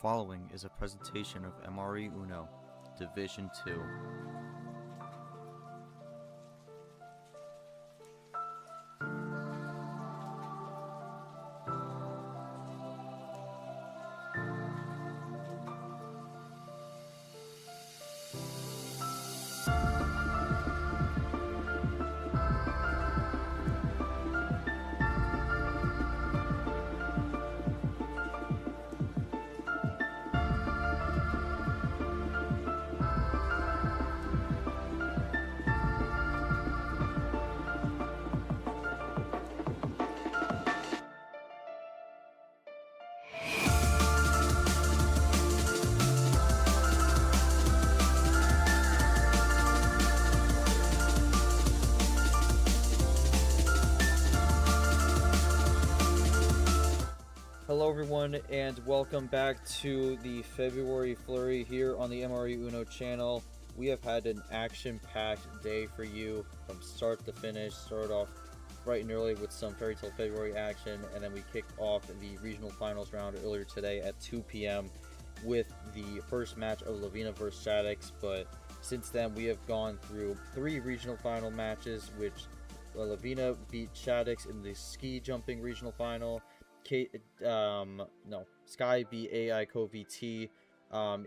following is a presentation of MRE UNO, Division 2. Hello everyone and welcome back to the February Flurry here on the MRE UNO channel. We have had an action-packed day for you from start to finish. Started off bright and early with some Fairy Tale February action, and then we kicked off the regional finals round earlier today at 2 p.m. with the first match of Lavina versus Shaddix. But since then we have gone through 3 regional final matches, which Lavina beat Shaddix in the ski jumping regional final. Sky beat AI Co VT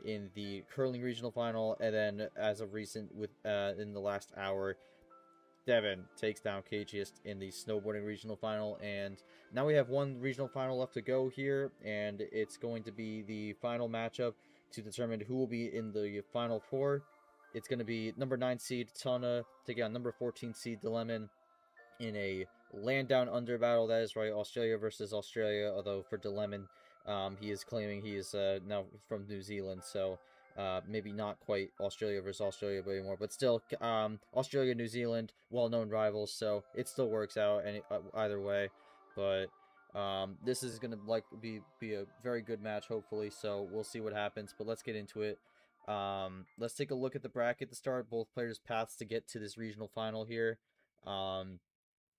in the curling regional final, and then as of recent, in the last hour, Devin takes down KGist in the snowboarding regional final. And now we have one regional final left to go here, and it's going to be the final matchup to determine who will be in the Final Four. It's going to be number 9 seed Telna taking on number 14 seed Dilemon in a land down under battle. That is right, Australia versus Australia, although for Dilemon, he is claiming he is now from New Zealand, so maybe not quite Australia versus Australia anymore, but still Australia, New Zealand, well-known rivals, so it still works out either way. But this is gonna be a very good match, hopefully, so we'll see what happens. But let's get into it. Let's take a look at the bracket to start. Both players' paths to get to this regional final here.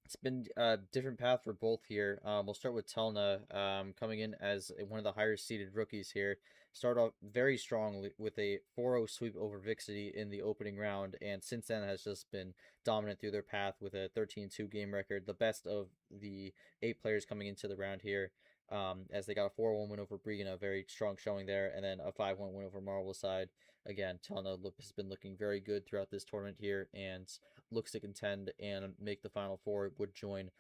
It's been a different path for both here. We'll start with Telna, coming in as one of the higher seeded rookies here. Start off very strongly with a 4-0 sweep over Vixity in the opening round, and since then has just been dominant through their path with a 13-2 game record, the best of the 8 players coming into the round here. As they got a 4-1 win over Brigan, a very strong showing there, and then a 5-1 win over Marvel side. Again, Telna has been looking very good throughout this tournament here, and looks to contend and make the Final Four. Would join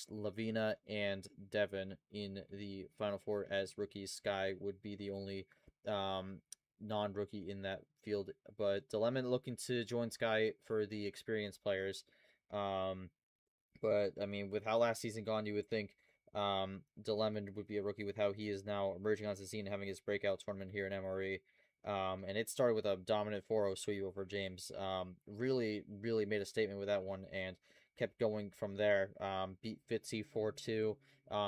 Lavina and Devin in the Final Four as rookies. Sky would be the only non-rookie in that field, but Dilemma looking to join Sky for the experienced players. But I mean, with how last season gone, you would think Dilemma would be a rookie with how he is now emerging onto the scene, having his breakout tournament here in MRE. And it started with a dominant 4-0 sweep over James. Really made a statement with that one and kept going from there. Beat Fitzy 4-2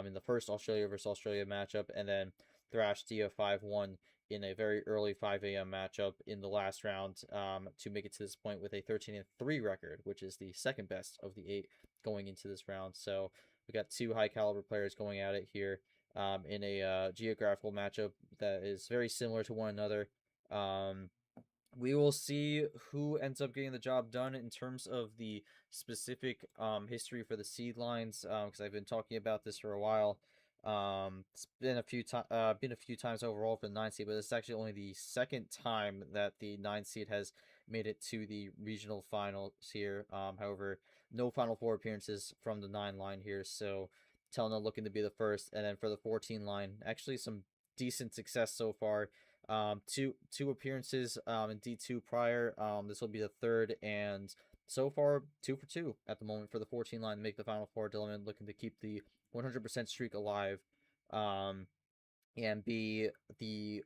in the first Australia versus Australia matchup, and then thrashed Dia 5-1 in a very early 5 a.m. matchup in the last round to make it to this point with a 13-3 record, which is the second best of the 8 going into this round. So we got 2 high caliber players going at it here in a geographical matchup that is very similar to one another. We will see who ends up getting the job done in terms of the specific history for the seed lines, because I've been talking about this for a while. It's been a few times overall for the 9 seed, but it's actually only the second time that the 9 seed has made it to the regional finals here. However, no Final Four appearances from the 9 line here, so Telna looking to be the first. And then for the 14 line, actually some decent success so far. Two appearances in D2 prior. This will be the third, and so far 2 for 2 at the moment for the 14 line to make the Final Four. Dylan looking to keep the 100% streak alive, and be the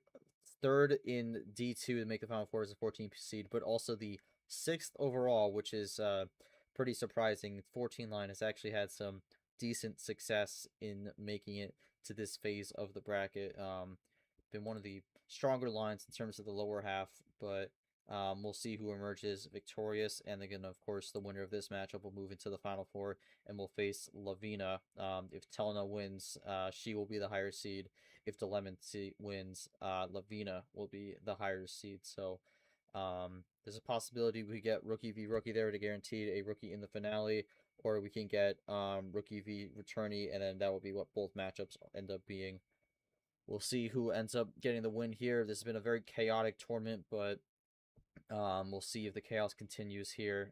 third in D2 to make the Final Four as a 14th seed, but also the 6th overall, which is pretty surprising. 14 line has actually had some decent success in making it to this phase of the bracket. Been one of the stronger lines in terms of the lower half, but We'll see who emerges victorious, and again, of course, the winner of this matchup will move into the Final Four and will face Lavina. If Telna wins, she will be the higher seed. If Dilemma wins, Lavina will be the higher seed. So there's a possibility we get rookie v rookie there to guarantee a rookie in the finale, or we can get rookie v returnee, and then that will be what both matchups end up being. We'll see who ends up getting the win here. This has been a very chaotic tournament, but we'll see if the chaos continues here.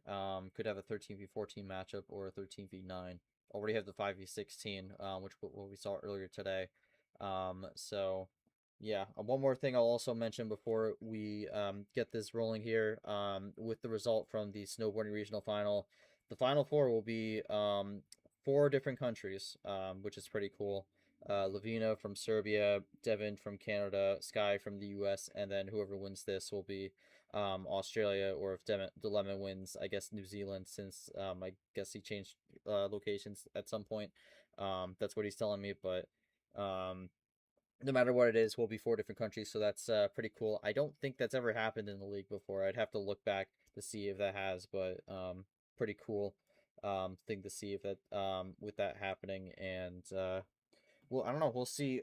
Could have a 13v14 matchup or a 13v9. Already have the 5v16, which what we saw earlier today. So yeah, one more thing I'll also mention before we get this rolling here. With the result from the snowboarding regional final, the final four will be 4 different countries, which is pretty cool. Lavina from Serbia, Devin from Canada, Sky from the US, and then whoever wins this will be Australia, or if Dilemma wins, I guess New Zealand, since I guess he changed locations at some point. That's what he's telling me, but no matter what it is, we'll be 4 different countries, so that's pretty cool. I don't think that's ever happened in the league before. I'd have to look back to see if that has, but pretty cool thing to see if that with that happening. And well, I don't know. We'll see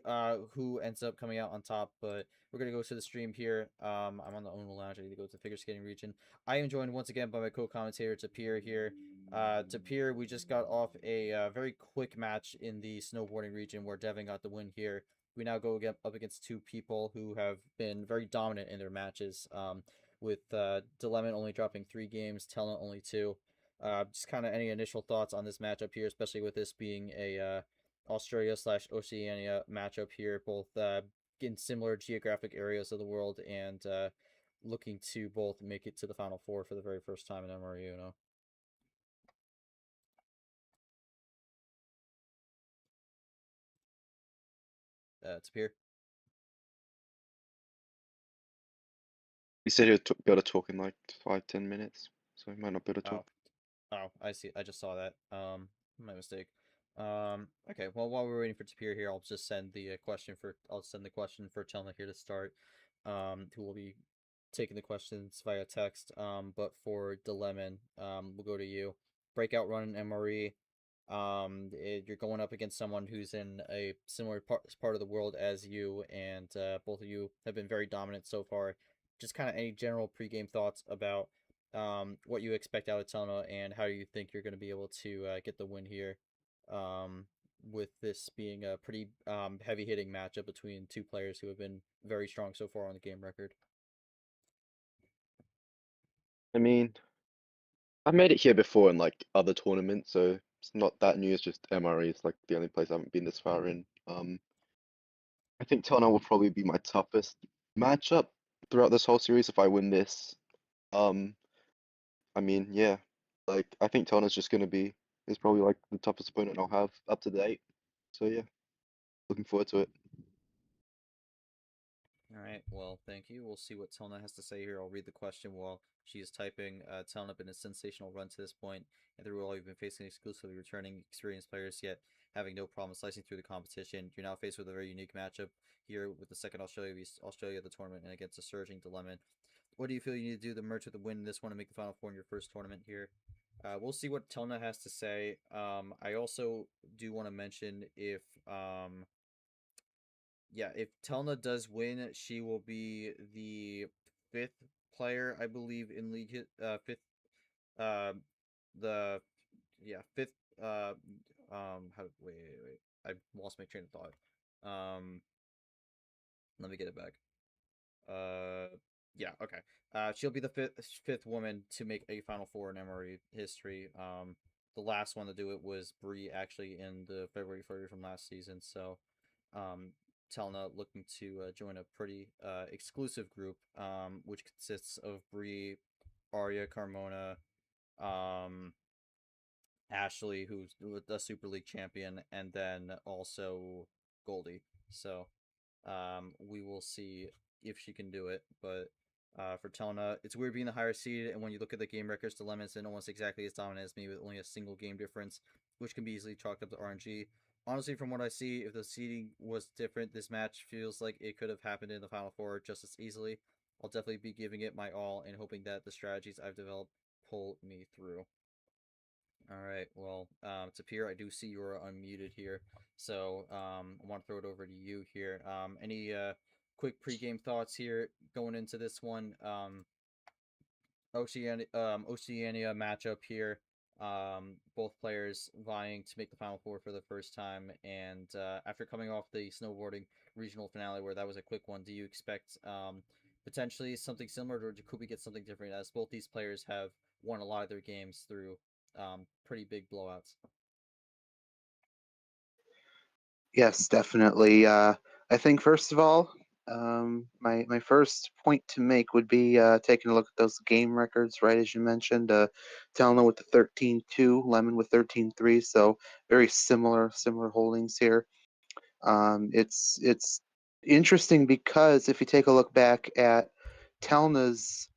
who ends up coming out on top, but we're gonna go to the stream here. I'm on the Uno Lounge. I need to go to the figure skating region. I am joined once again by my co-commentator Tapir here. Tapir, we just got off a very quick match in the snowboarding region where Devin got the win here. We now go up against 2 people who have been very dominant in their matches. With Dilemma only dropping 3 games, Telna only 2. Just kind of any initial thoughts on this matchup here, especially with this being a Australia/Oceania matchup here, both in similar geographic areas of the world, and looking to both make it to the Final Four for the very first time in MRE UNO. It's here. You said you'd be able to talk in like 5-10 minutes, so I might not be able to talk. Oh, I see. I just saw that. My mistake. Okay. Well, while we're waiting for Tapir here, I'll just send the question for Telna here to start. Who will be taking the questions via text. But for Dilemma, we'll go to you. Breakout run in MRE. You're going up against someone who's in a similar part of the world as you, and both of you have been very dominant so far. Just kind of any general pregame thoughts about what you expect out of Telna and how you think you're going to be able to get the win here. With this being a pretty heavy hitting matchup between 2 players who have been very strong so far on the game record. I mean, I've made it here before in like other tournaments, so it's not that new. It's just MRE. It's like the only place I haven't been this far in. I think Telna will probably be my toughest matchup throughout this whole series if I win this. Um, I mean, yeah, like I think Telna's just gonna be is probably like the toughest opponent I'll have up to date. So yeah, looking forward to it. All right. Well, thank you. We'll see what Telna has to say here. I'll read the question while she is typing. Telna been a sensational run to this point, and through all you've been facing exclusively returning experienced players, yet having no problem slicing through the competition. You're now faced with a very unique matchup here with the second Australia of the tournament and against a surging Dilemma. What do you feel you need to do to merge with the win in this one to make the Final Four in your first tournament here? We'll see what Telna has to say. I also do want to mention if yeah, if Telna does win, she will be the 5th player, I believe, in league fifth the fifth wait, I lost my train of thought. Let me get it back. Yeah, okay. She'll be the fifth woman to make a Final Four in MRE history. The last one to do it was Bree, actually, in the February flurry from last season. So, Telna looking to join a pretty exclusive group, which consists of Bree, Arya, Carmona, Ashley, who's the Super League champion, and then also Goldie. So, we will see if she can do it. But for Telna, it's weird being the higher seed, and when you look at the game records, Dilemma's in almost exactly as dominant as me with only a single game difference, which can be easily chalked up to RNG. Honestly, from what I see, if the seeding was different, this match feels like it could have happened in the Final Four just as easily. I'll definitely be giving it my all and hoping that the strategies I've developed pull me through. All right. Well, Tapir, I do see you're unmuted here, so I want to throw it over to you here. Any quick pregame thoughts here going into this one? Oceania matchup here. Both players vying to make the Final Four for the first time, and after coming off the snowboarding regional finale, where that was a quick one, do you expect potentially something similar, or could we get something different? As both these players have won a lot of their games through pretty big blowouts. Yes, definitely. I think first of all, my first point to make would be taking a look at those game records, right? As you mentioned, Telna with the 13-2, Lemon with 13-3, so very similar holdings here. It's interesting because if you take a look back at Telna's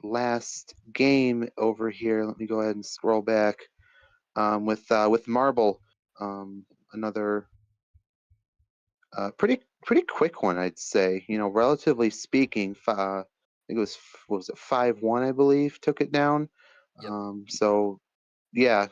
last game over here, let me go ahead and scroll back with Marble, another pretty quick one, I'd say. You know, relatively speaking, I think it was what was it 5-1, I believe, took it down. Yep. So yeah,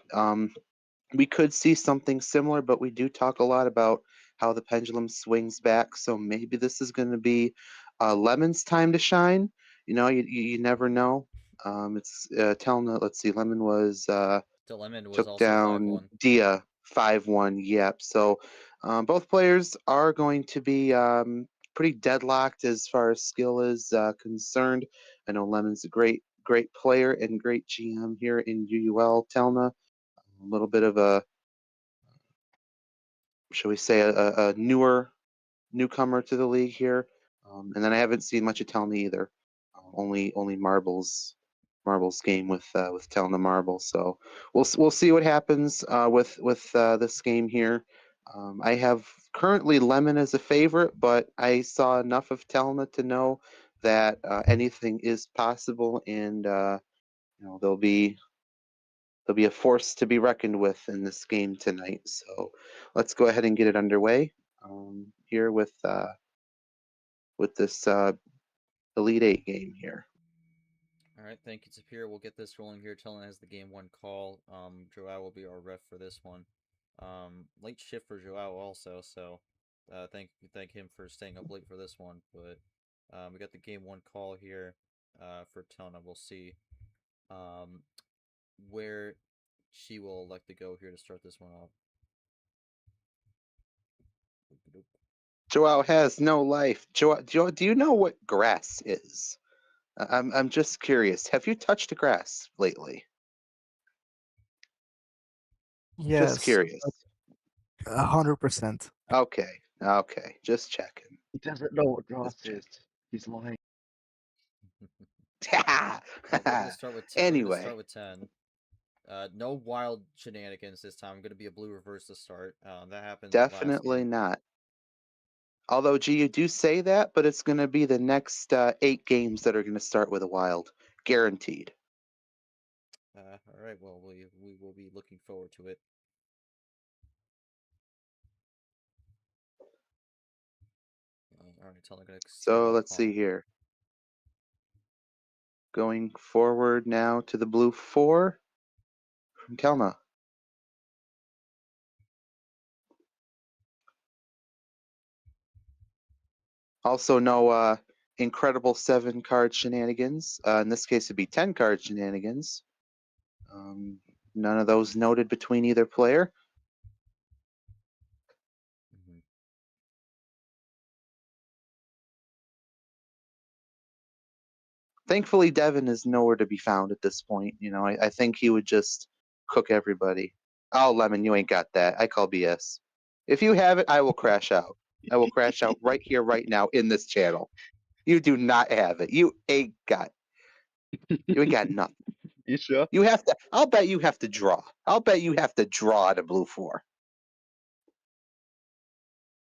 we could see something similar, but we do talk a lot about how the pendulum swings back. So maybe this is going to be Lemon's time to shine. You know, you never know. It's Telna. Let's see, Lemon was Dilemon was took also five down one. Dia 5-1. Yep. So both players are going to be pretty deadlocked as far as skill is concerned. I know Lemon's a great player and great GM here in UUL Telna. A little bit of a, shall we say, a newcomer to the league here. And then I haven't seen much of Telna either. Only marbles game with Telna Marble. So we'll see what happens with this game here. I have currently Lemon as a favorite, but I saw enough of Telna to know that anything is possible, and you know there'll be a force to be reckoned with in this game tonight. So let's go ahead and get it underway here with this Elite Eight game here. All right, thank you, Tapir. We'll get this rolling here. Telling has the game one call. Joao will be our ref for this one. Late shift for Joao also, so thank him for staying up late for this one. But we got the game one call here for Telna. We'll see where she will elect to go here to start this one off. Joao has no life. Joao, do you know what grass is? I'm just curious. Have you touched grass lately? Just Yes, curious. 100%. Okay, just checking. He doesn't know what Just grass is. He's lying. Well, we're gonna start with we're gonna Anyway, start with 10. No wild shenanigans this time. I'm gonna be a blue reverse to start. That happened last definitely game. not. Although, G, you do say that, but it's going to be the next 8 games that are going to start with a wild, guaranteed. All right. Well, we will be looking forward to it. All right, tell I'm gonna start So off let's see calling. here. Going forward now to the blue 4 from Telna. Also, no incredible 7-card shenanigans. In this case, it'd be 10-card shenanigans. None of those noted between either player. Mm-hmm. Thankfully, Devin is nowhere to be found at this point. You know, I think he would just cook everybody. Oh, Lemon, you ain't got that. I call BS. If you have it, I will crash out. I will crash out right here, right now, in this channel. You do not have it. You ain't got nothing. You sure? You have to. I'll bet you have to draw. I'll bet you have to draw to blue 4.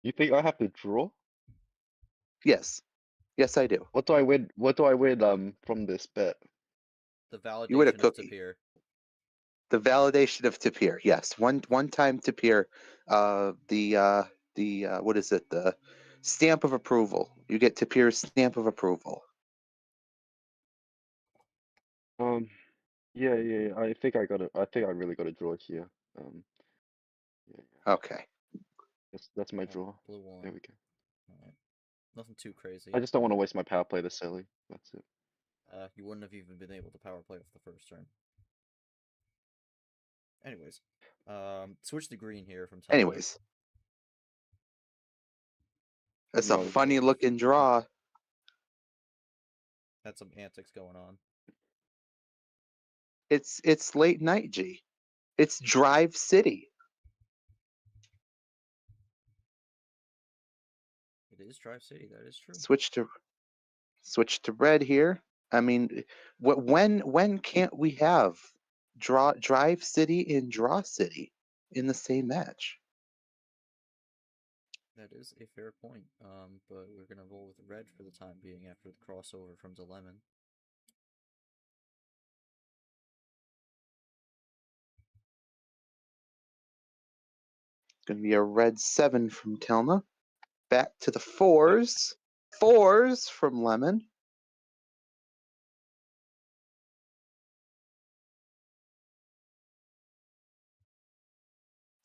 You think I have to draw? Yes, I do. What do I win? What do I win from this bet? The You win a validation of cookie. Tapir. The validation of Tapir. Yes, one time Tapir. The what is it? The stamp of approval. You get Tapir's stamp of approval. Yeah. I think I really got to draw here. Yeah. Okay. That's my Alright, draw. blue one. There we go. Alright. Nothing too crazy. I just don't want to waste my power play this early. That's it. You wouldn't have even been able to power play off the first turn. Anyways, switch to green here from Telna. Anyways, that's a No, funny looking draw. Had some antics going on. It's late night, G. It's Drive City. It is Drive City. That is true. Switch to red here. I mean, when can't we have Drive City and Draw City in the same match? That is a fair point. But we're gonna roll with red for the time being after the crossover from Lemon. It's going to be a red 7 from Telna. Back to the 4s. 4s from Lemon.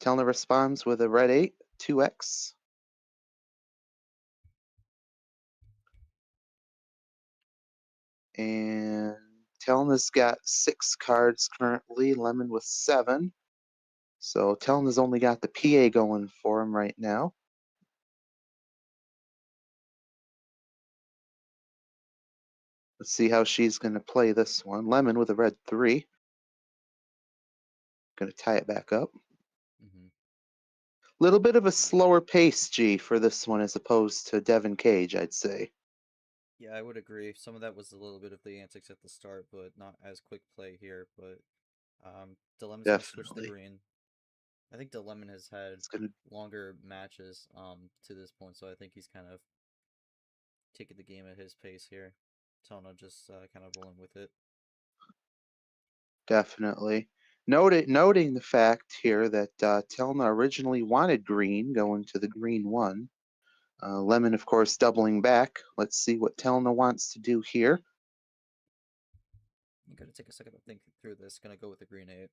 Telna responds with a red 8, 2x. And Telna's got 6 cards currently, Lemon with 7. So Telna's only got the PA going for him right now. Let's see how she's going to play this one. Lemon with a red 3. Going to tie it back up. Little bit of a slower pace, G, for this one as opposed to Devin Cage, I'd say. Yeah, I would agree. Some of that was a little bit of the antics at the start, but not as quick play here. But Dilemma's gonna switch the green. I think Dilemma has had longer matches to this point, so I think he's kind of taking the game at his pace here. Telna just kind of rolling with it. Definitely. Noting the fact here that Telna originally wanted green, going to the green 1. Lemon, of course, doubling back. Let's see what Telna wants to do here. You gotta take a second to think through this. Gonna go with the green 8.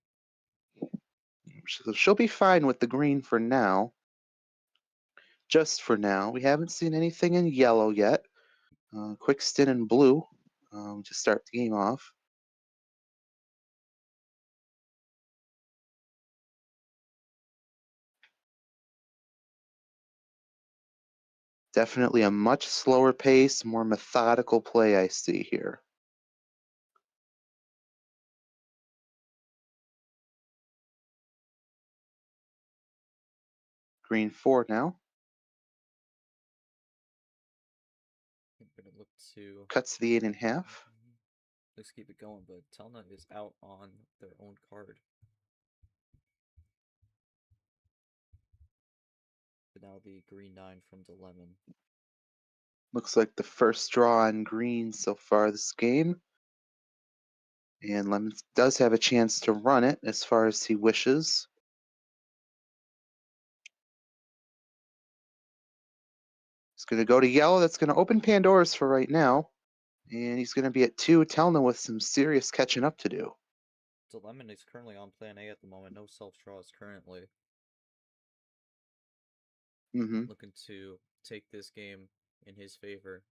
So she'll be fine with the green for now. Just for now. We haven't seen anything in yellow yet. Quick stint in blue to start the game off. Definitely a much slower pace, more methodical play I see here. Green 4 now. We're gonna look to Cuts the 8 in half. Let's keep it going, but Telna is out on their own card. But now the green 9 from Lemon. Looks like the first draw on green so far this game. And Lemon does have a chance to run it as far as he wishes. He's going to go to yellow. That's going to open Pandora's for right now. And he's going to be at 2, Telna with some serious catching up to do. Lemon is currently on plan A at the moment. No self-draws currently. Looking to take this game in his favor.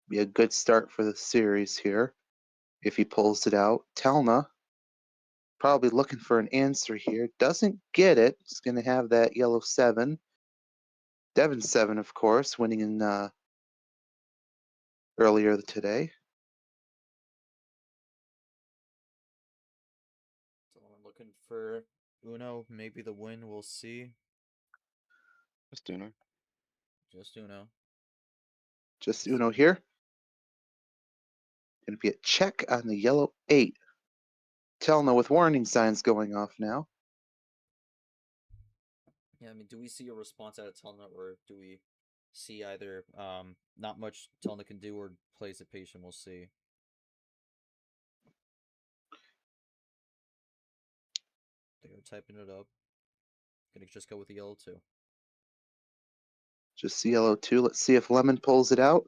Be a good start for the series here if he pulls it out. Telna probably looking for an answer here. Doesn't get it. He's going to have that yellow 7. Devin 7, of course, winning in earlier today. So I'm looking for Uno, maybe the win. We'll see. Just Uno. Just Uno. Just Uno here. Going to be a check on the yellow 8. Telna with warning signs going off now. Yeah, I mean, do we see a response out of Telna, or do we see either not much Telna can do or plays it patient? We'll see. They are typing it up. Gonna just go with the yellow 2. Just the yellow 2. Let's see if Lemon pulls it out.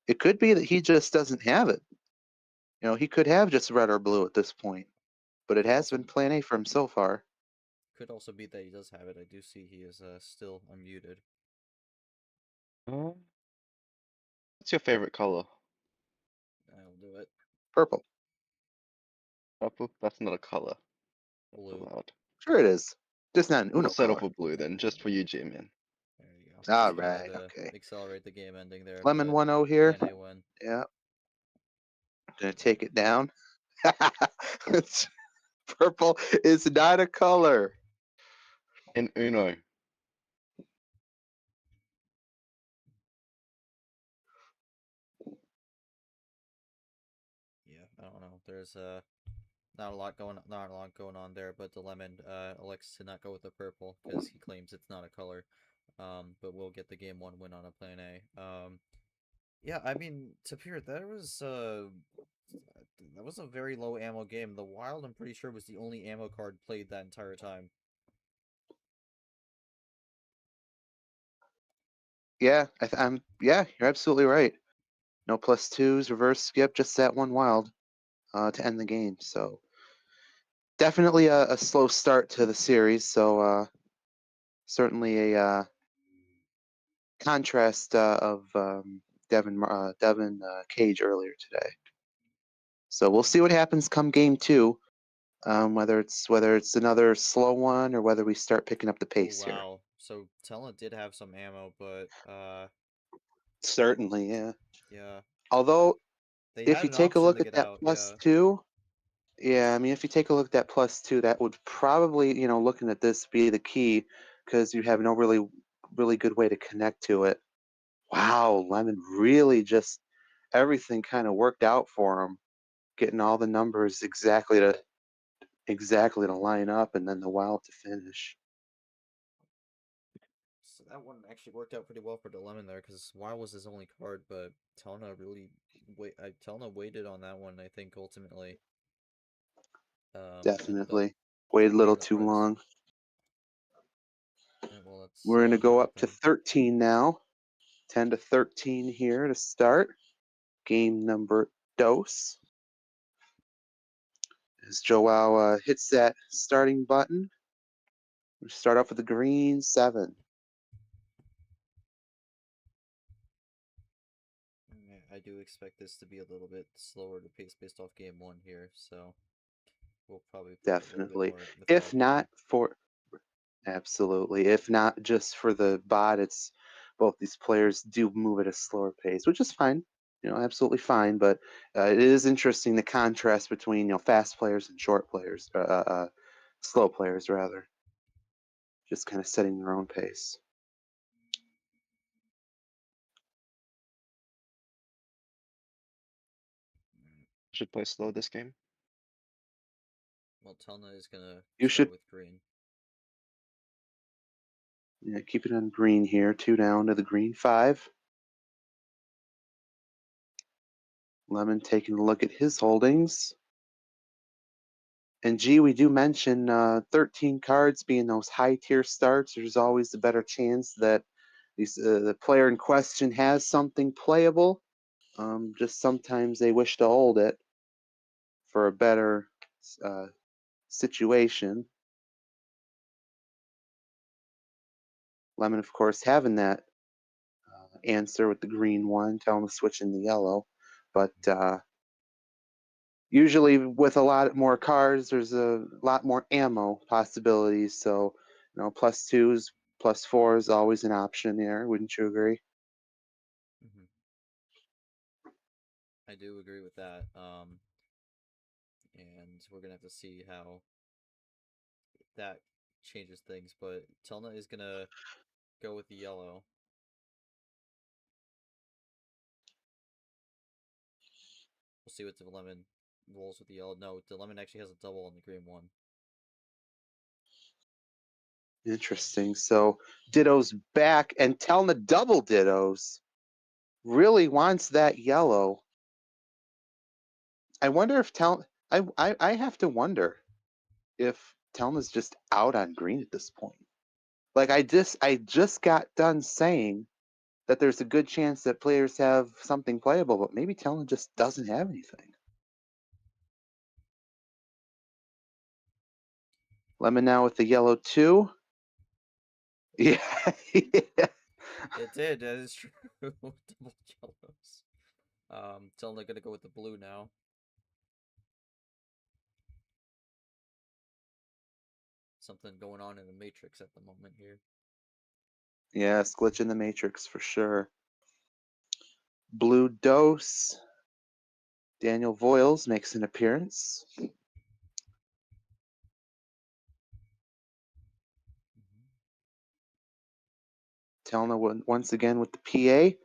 It could be that he just doesn't have it. He could have just red or blue at this point, but it Could has also- been plan A for him so far. Could also be that he does have it. I do see he is still unmuted. What's your favorite color? I'll do it. Purple. Purple? That's not a color. That's Blue. allowed. Sure it is. Just not an We'll Uno settle color. for blue then, just for you, G-Man. There you go. All Just wanted right, to okay. accelerate the game ending there. Lemon but 1-0 here. Plan A win. Yeah. Gonna take it down. Purple is not a color. In Uno. Yeah, I don't know. There's not a lot going on there, but the lemon elects to not go with the purple because he claims it's not a color. But we'll get the game 1 win on a plan A. Yeah, I mean, Tapir, that was a very low ammo game. The Wild, I'm pretty sure, was the only ammo card played that entire time. Yeah, yeah, you're absolutely right. No +2s, reverse skip, just that one Wild to end the game. So definitely a slow start to the series. So certainly a contrast of Devin Cage earlier today. So we'll see what happens come game 2. Whether it's another slow one or whether we start picking up the pace Oh, here. wow. So Telna did have some ammo, but Certainly, yeah. yeah, Although they if had you an take a option look to at get that out. Yeah. +2, yeah, I mean, if you take a look at that +2, that would probably, looking at this, be the key because you have no really good way to connect to it. Wow, Lemon really just everything kind of worked out for him, getting all the numbers exactly to line up, and then the Wild to finish. So that one actually worked out pretty well for the lemon there, because Wild was his only card, but Telna really Telna waited on that one. I think ultimately. Definitely waited a little too long. Alright, well, let's We're going to go look up at to them. 13 now. 10-13 here to start. Game number dos. As Joao hits that starting button, we start off with the green 7. I do expect this to be a little bit slower to pace based off game 1 here, so we'll probably play a little Definitely. bit more If methodically. not for, absolutely. If not just for the bot, it's both these players do move at a slower pace, which is fine. Absolutely fine. But it is interesting the contrast between fast players and short players, slow players rather. Just kind of setting their own pace. Should play slow this game. Well, Telna is gonna You start should with green. keep it on green here. 2 down to the green 5. Lemon taking a look at his holdings. And G, we do mention 13 cards being those high tier starts. There's always a better chance that the player in question has something playable. Just sometimes they wish to hold it for a better situation. Lemon, of course, having that answer with the green 1, tell him to switch in the yellow. But usually with a lot more cards, there's a lot more ammo possibilities. So, +2s, +4s always an option there. Wouldn't you agree? I do agree with that. And we're gonna have to see how that changes things. But Telna is gonna go with the yellow. We'll see what the lemon rolls with the yellow. No, the lemon actually has a double on the green 1. Interesting. So Ditto's back, and Telna double Dittos really wants that yellow. I wonder if I have to wonder if Telna's just out on green at this point. Like I just got done saying that there's a good chance that players have something playable, but maybe Telna just doesn't have anything. Lemon now with the yellow 2. Yeah. Yeah. It did. That is true. Double yellows. Telna gonna go with the blue now. Something going on in the matrix at the moment here. Yes, glitch in the matrix for sure. Blue dose. Daniel Voiles makes an appearance. Telna once again with the PA.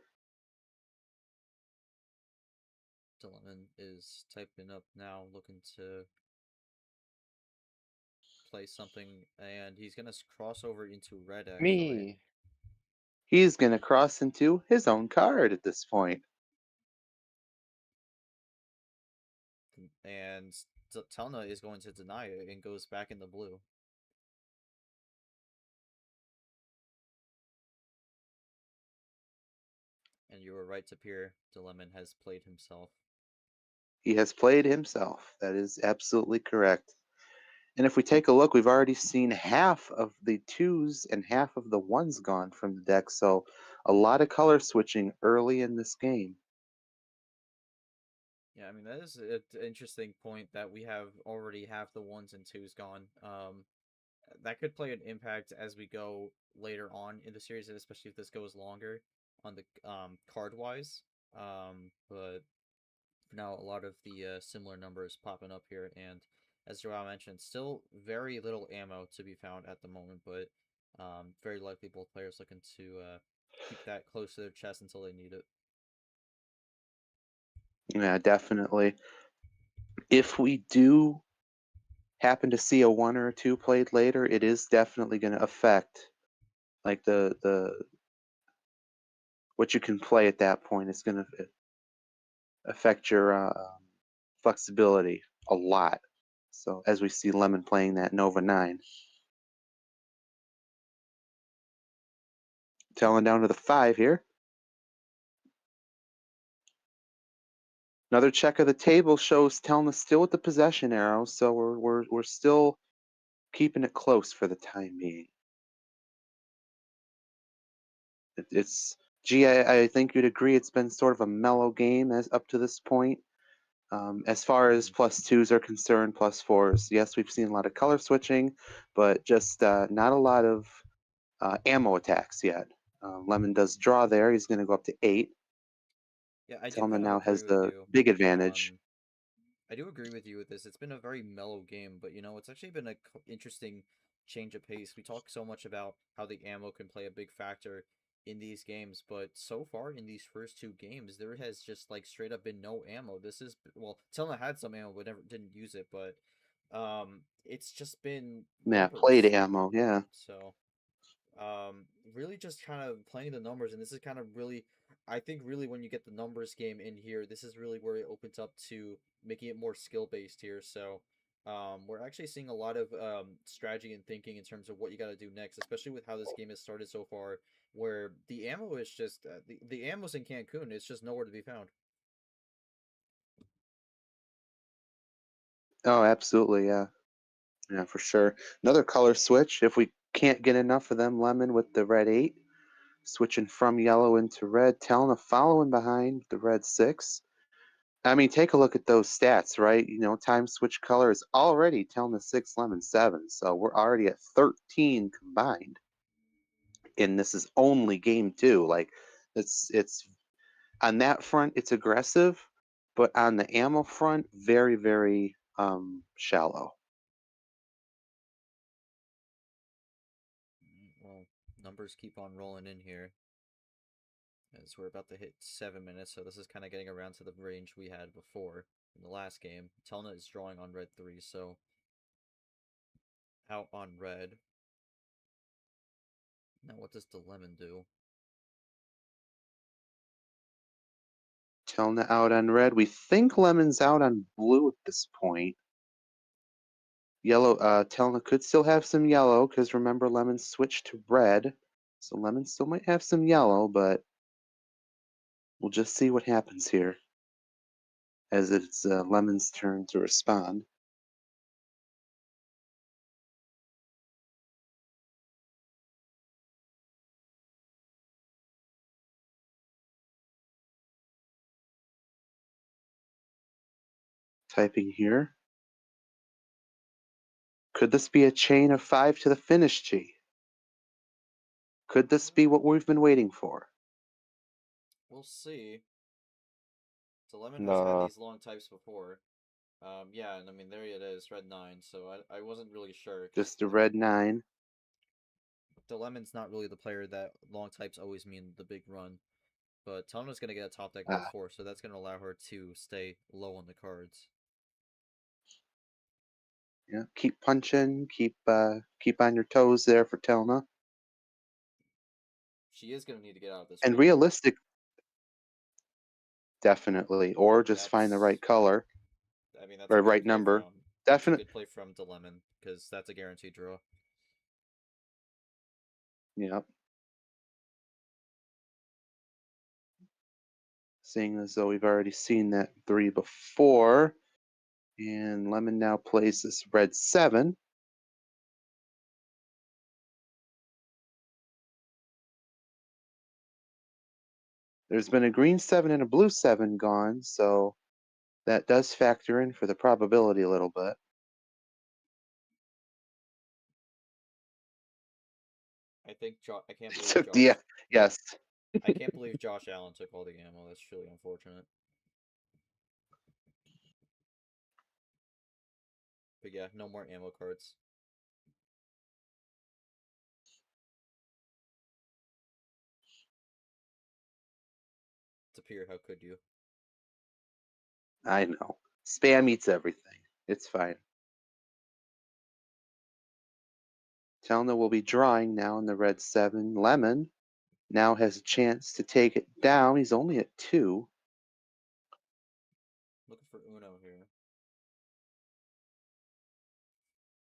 Dylan is typing up now, looking to play something, and he's gonna cross over into red. Actually, Me. He's going to cross into his own card at this point. and Telna is going to deny it and goes back in the blue. And you were right to peer. Dilemon has played himself. He has played himself. That is absolutely correct. And if we take a look, we've already seen half of the 2s and half of the 1s gone from the deck. So a lot of color switching early in this game. Yeah, I mean, that is an interesting point that we have already half the 1s and 2s gone. That could play an impact as we go later on in the series, especially if this goes longer on the card wise. But for now, a lot of the similar numbers popping up here, and as Joao mentioned, still very little ammo to be found at the moment, but very likely both players looking to keep that close to their chest until they need it. Yeah, definitely. If we do happen to see a 1 or a 2 played later, it is definitely going to affect like the what you can play at that point. It's going to affect your flexibility a lot. So as we see Lemon playing that Nova 9. Telling down to the 5 here. Another check of the table shows Telna still with the possession arrow, so we're still keeping it close for the time being. It's I think you'd agree it's been sort of a mellow game as up to this point. As far as +2s are concerned, +4s, yes, we've seen a lot of color switching, but just not a lot of ammo attacks yet. Lemon does draw there. He's going to go up to 8. Yeah, I do Telna kind of now agree has with the you. big advantage. I do agree with you with this. It's been a very mellow game, but it's actually been an interesting change of pace. We talk so much about how the ammo can play a big factor in these games, but so far in these first 2 games, there has just like straight up been no ammo. This is Telna had some ammo, but never didn't use it. But it's just been Yeah, numbers. played ammo. Yeah. So really just kind of playing the numbers, and this is kind of really, I think really when you get the numbers game in here, this is really where it opens up to making it more skill based here. So we're actually seeing a lot of strategy and thinking in terms of what you got to do next, especially with how this game has started so far, where the ammo is just the ammo's in Cancun, it's just nowhere to be found. Oh, absolutely. Yeah. Yeah, for sure. Another color switch. If we can't get enough of them, Lemon with the red 8. Switching from yellow into red. Telna following behind the red 6. I mean, take a look at those stats, right? Time switch color is already Telna 6, Lemon 7. So we're already at 13 combined. And this is only game 2. Like, it's on that front, it's aggressive, but on the ammo front, very, very shallow. Well, numbers keep on rolling in here. As we're about to hit 7 minutes, so this is kind of getting around to the range we had before in the last game. Telna is drawing on red 3, so out on red. Now what does the lemon do? Telna out on red. We think Lemon's out on blue at this point. Yellow, Telna could still have some yellow, because remember, Lemon switched to red. So Lemon still might have some yellow, but We'll just see what happens here, as it's Lemon's turn to respond. Typing here. Could this be a chain of 5 to the finish, G? Could this be what we've been waiting for? We'll see. So Lemon has had Nah. these long types before. Yeah, and I mean, there it is, red 9, so I wasn't really sure. Just a red 9. Lemon's not really the player that long types always mean the big run. But Telna's going to get a top deck red 4, so that's going to allow her to stay low on the cards. Yeah, keep punching, keep on your toes there for Telna. She is going to need to get out of this. And run. realistic, definitely, or just find the right color. I mean, that's or a good right play number. From, Definitely. Good play from DeLemon, because that's a guaranteed draw. Yep. Seeing as though we've already seen that 3 before. And Lemon now plays this red 7. There's been a green 7 and a blue 7 gone, so that does factor in for the probability a little bit. I think I can't believe Took Josh. the yes. I can't believe Josh Allen took all the ammo. That's truly unfortunate. But yeah, no more ammo cards. Tapir, how could you? I know. Spam eats everything. It's fine. Telna will be drawing now in the red 7. Lemon now has a chance to take it down. He's only at 2. Looking for Uno here.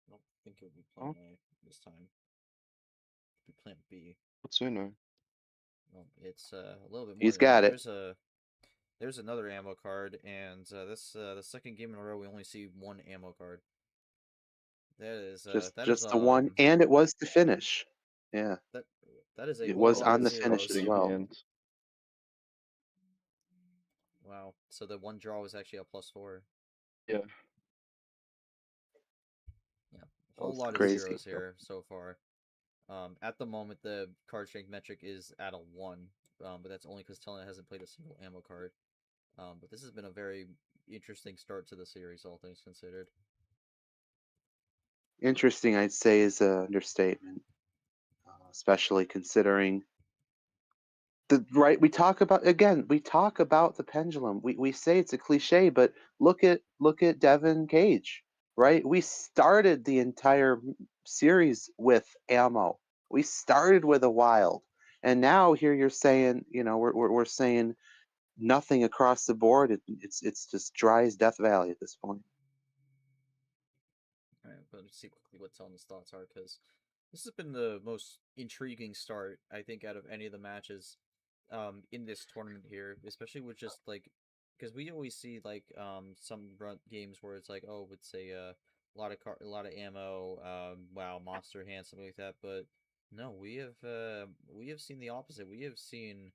I don't think it would be plan A this time. It would be plan B. What's Uno? Well, it's a little bit more. He's got it. There's another ammo card, and this the second game in a row we only see one ammo card. That is just the one, and it was to finish. Yeah. That is a It whole was lot on of the zeros. finish as well. Hands. Wow. So the one draw was actually a +4. Yeah. Yeah. A whole lot crazy. of zeros here so far. At the moment, the card strength metric is at a 1, but that's only because Telna hasn't played a single ammo card. But this has been a very interesting start to the series, all things considered. Interesting, I'd say, is an understatement, especially considering we talk about the pendulum. We say it's a cliche, but look at Devin Cage, right? We started the entire series with ammo. We started with a wild, and now here you're saying, we're saying nothing across the board. It's just dry as Death Valley at this point. All right, but let's see quickly what Telna's thoughts are, because this has been the most intriguing start, I think, out of any of the matches in this tournament here, especially with just like, because we always see like some games where it's like, oh, it's a lot of ammo, wow, monster hand, something like that. But no, we have seen the opposite. We have seen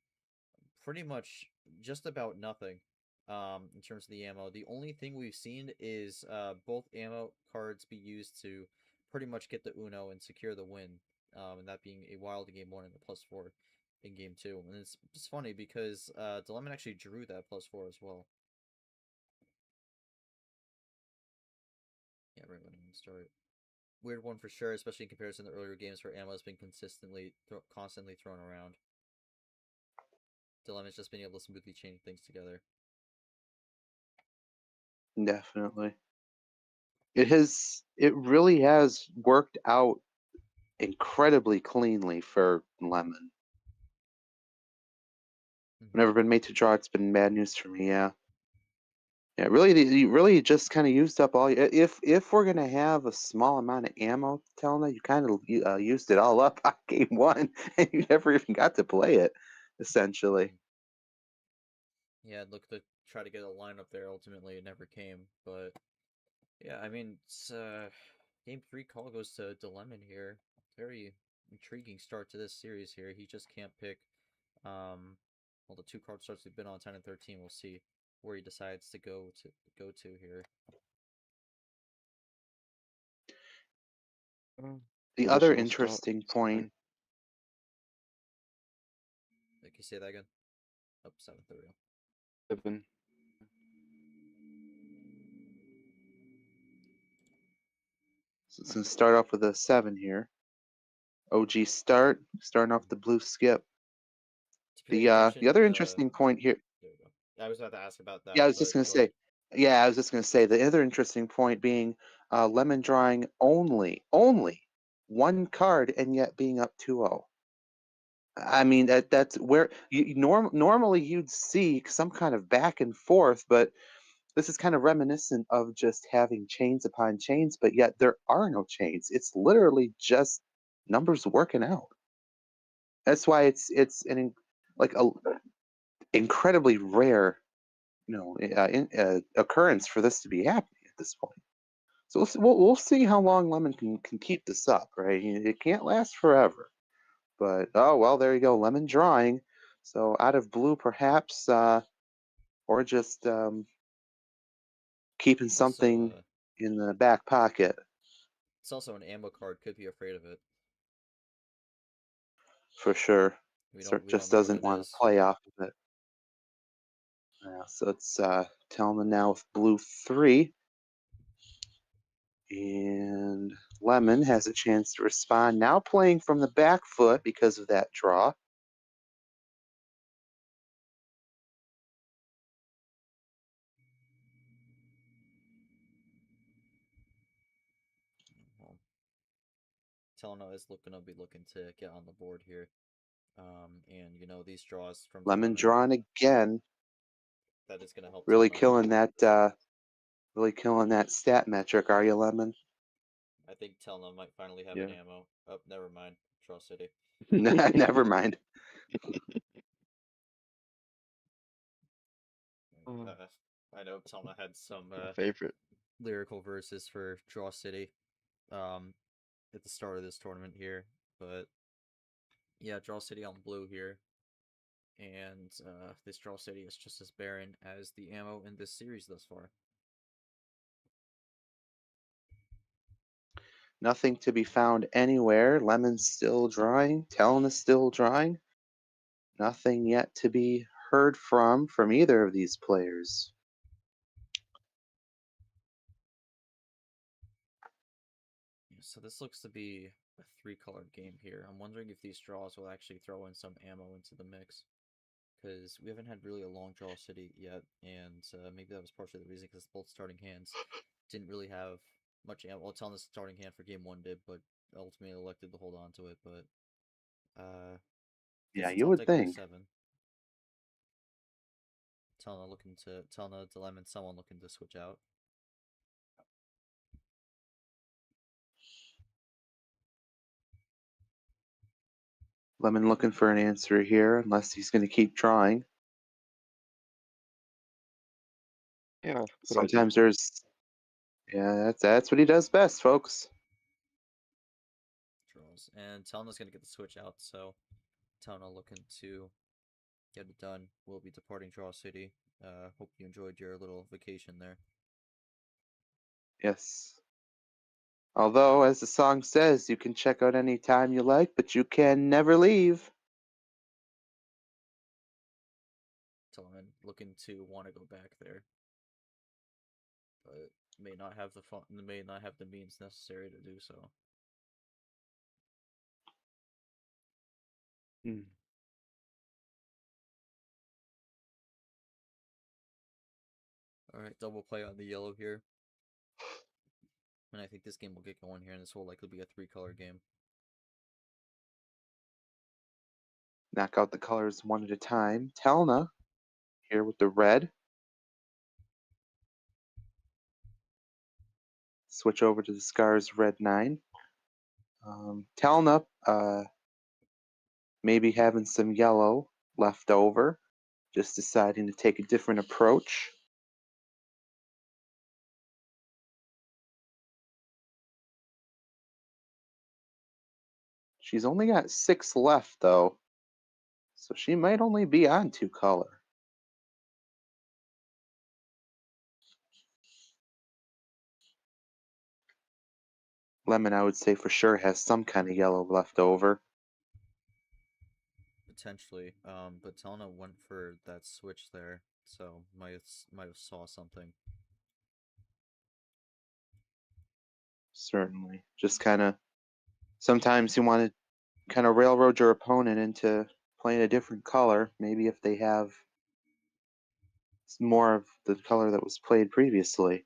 pretty much just about nothing in terms of the ammo. The only thing we've seen is both ammo cards be used to pretty much get the Uno and secure the win, and that being a wild in game 1 and the +4 in game 2. And it's funny because Dilemma actually drew that +4 as well. Yeah, right when I start. Weird one for sure, especially in comparison to earlier games where ammo has been constantly thrown around. Dilemma's just been able to smoothly chain things together. Definitely. It really has worked out incredibly cleanly for Lemon. Never been made to draw. It's been bad news for me. Yeah. Yeah, really, you really just kind of used up all. If we're gonna have a small amount of ammo, Telna, you kind of used it all up on game 1, and you never even got to play it, essentially. Yeah, look to try to get a lineup there. Ultimately, it never came. But yeah, I mean, it's, game 3 call goes to Lemon here. Very intriguing start to this series here. He just can't pick. Well, the 2 card starts we've been on 10 and 13. We'll see where he decides to go to here. The other Traditional start, interesting point. Can you say that again? Oh, 7th, there we go. 7. So it's going to start off with a 7 here. OG starting off the blue skip. The other interesting point here. There we go. I was about to ask about that. Yeah, I was just going to say. Yeah, I was just going to say the other interesting point being Lemon drawing only 1 card and yet being up 2-0. I mean that's where normally you'd see some kind of back and forth, but this is kind of reminiscent of just having chains upon chains, but yet there are no chains. It's literally just numbers working out. That's why it's an like a incredibly rare, occurrence for this to be happening at this point. So we'll see how long Lemon can keep this up, right? It can't last forever. But oh well, there you go, Lemon drawing. So out of blue, perhaps, or just keeping something in the back pocket. It's also an ammo card. Could be afraid of it. For sure. We So don't just know what doesn't it want is. to play off of it. Yeah, so it's Telna now with blue 3. And Lemon has a chance to respond. Now playing from the back foot because of that draw. Well, Telna is gonna be looking to get on the board here. And these draws from Lemon Telna, drawing again. that is gonna help. Really Telna. killing that stat metric, are you, Lemon? I think Telna might finally have Yeah. an ammo. Oh, never mind. Draw City. Never mind. I know Telna had some My favorite. lyrical verses for Draw City at the start of this tournament here, but yeah, Draw City on blue here, and this Draw City is just as barren as the ammo in this series thus far. Nothing to be found anywhere. Lemon's still drawing. Telna's still drawing. Nothing yet to be heard from either of these players. So this looks to be a 3-color game here. I'm wondering if these draws will actually throw in some ammo into the mix, because we haven't had really a long Draw City yet, and maybe that was partially the reason, because both starting hands didn't really have much ammo. Well, Telna's starting hand for game 1 did, but ultimately elected to hold on to it. But Yeah, you would think. 7. Telna to Lemon, someone looking to switch out. Lemon looking for an answer here, unless he's going to keep drawing. Yeah. Sometimes there's. Yeah, that's what he does best, folks. Draws. And Telna's going to get the switch out, so Telna looking to get it done. We'll be departing Draw City. Hope you enjoyed your little vacation there. Yes. Although, as the song says, you can check out any time you like, but you can never leave. Telna looking to want to go back there, but may not have the means necessary to do so. Alright, double play on the yellow here. And I think this game will get going here, and this will likely be a 3-color game. Knock out the colors one at a time. Telna, here with the red. Switch over to the Scars red 9. Telna, maybe having some yellow left over. just deciding to take a different approach. She's only got 6 left, though, so she might only be on 2 color. Lemon, I would say for sure, has some kind of yellow left over. Potentially. But Telna went for that switch there, so might have saw something. Certainly. Just kind of, sometimes you want to kind of railroad your opponent into playing a different color. Maybe if they have more of the color that was played previously.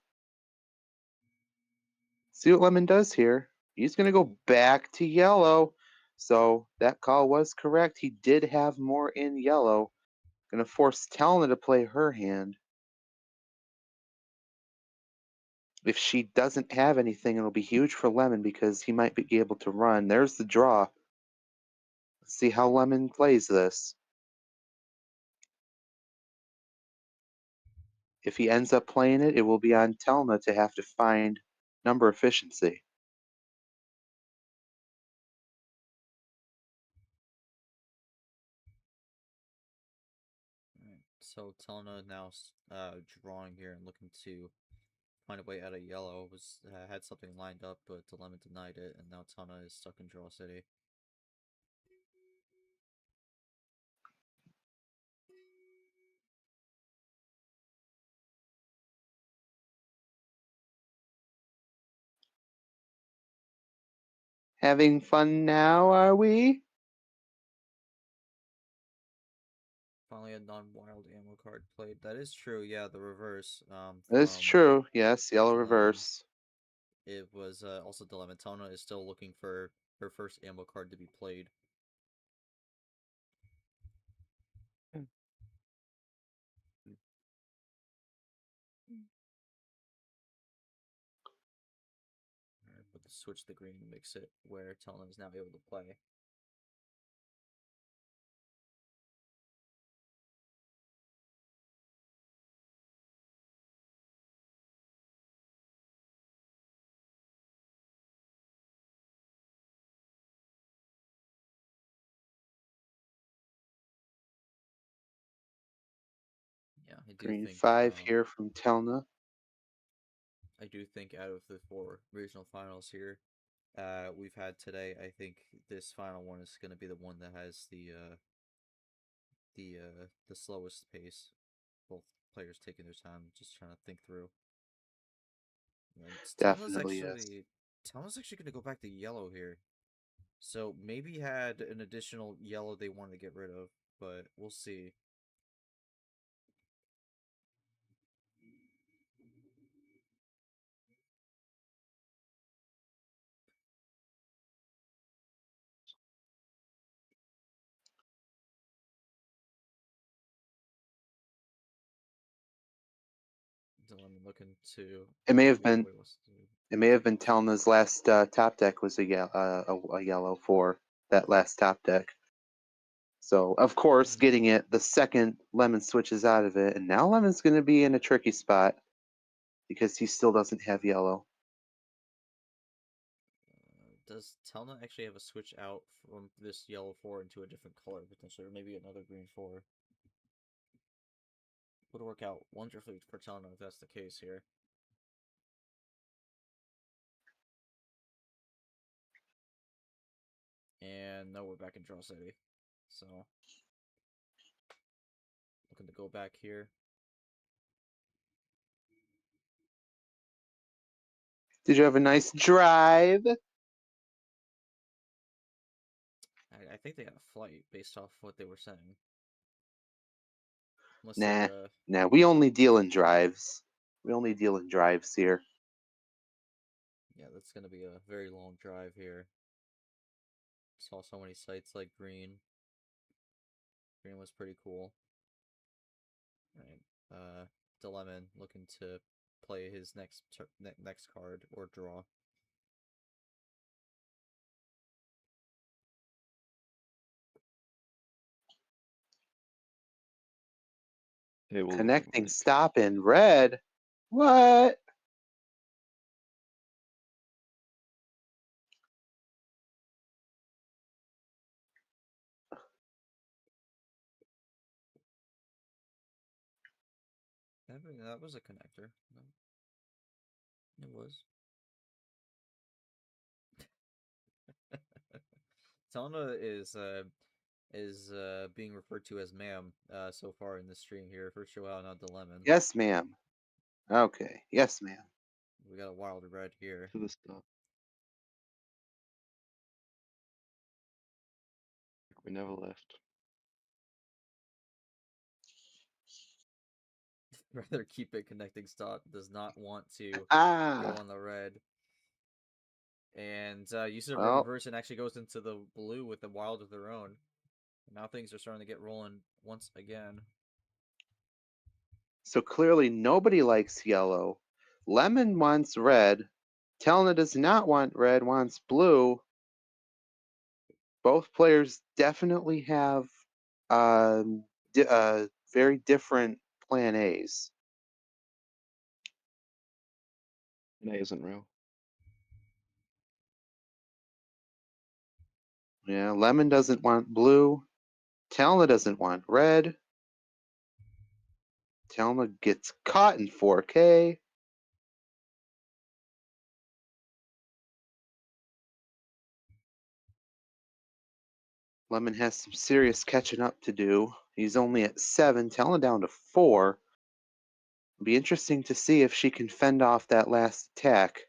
See what Lemon does here. He's going to go back to yellow. So that call was correct. He did have more in yellow. Going to force Telna to play her hand. If she doesn't have anything, it'll be huge for Lemon because he might be able to run. There's the draw. Let's see how Lemon plays this. If he ends up playing it, it will be on Telna to have to find number efficiency. Alright, so Telna now drawing here and looking to find a way out of yellow. Had something lined up, but Dilemma denied it, and now Telna is stuck in Draw City. Having fun now, are we? Finally, a non-wild ammo card played. That is true. Yeah, the reverse. That's From true. Yes, yellow Dilemma. reverse. It was also Dilemma. Telna is still looking for her first ammo card to be played. Alright, but the switch the green makes it where Telna is now able to play. Yeah, I do Green think 5 here from Telna. I do think out of the 4 regional finals here, we've had today, I think this final one is going to be the one that has the slowest pace. Both players taking their time, just trying to think through. And Definitely is. Telna's actually going to go back to yellow here. So maybe had an additional yellow they wanted to get rid of, but we'll see. Dilemma looking to It may have figure out been what he wants to do. it may have been Telna's last top deck was a yellow for that last top deck. So of course, getting it the second Lemon switches out of it, and now Lemon's going to be in a tricky spot because he still doesn't have yellow. Does Telna actually have a switch out from this yellow 4 into a different color potentially, or maybe another green 4? Would work out wonderfully for Telna if that's the case here. And no, we're back in Draw City. So, looking to go back here. Did you have a nice drive? I think they had a flight based off what they were saying. Unless Nah, they're, nah. We only deal in drives. We only deal in drives here. yeah, that's going to be a very long drive here. Saw so many sites like green. Green was pretty cool. Right. Dilemma looking to play his next card or draw. Okay, well, Connecting stop in red. What? That was a connector. No, it was. Telna is being referred to as ma'am so far in this stream here. First show out, not the lemon. Yes, ma'am. Okay. Yes, ma'am. We got a wild red here. to the start. We never left. Rather keep it connecting stop. Does not want to go Ah. on the red. And usage of Well, reverse and actually goes into the blue with the wild of their own. Now things are starting to get rolling once again. so clearly nobody likes yellow. Lemon wants red. Telna does not want red, wants blue. Both players definitely have very different plan A's. And A isn't real. Yeah, Lemon doesn't want blue. Telna doesn't want red. Telna gets caught in 4K. Lemon has some serious catching up to do. He's only at 7, Telna down to 4. It'll be interesting to see if she can fend off that last attack.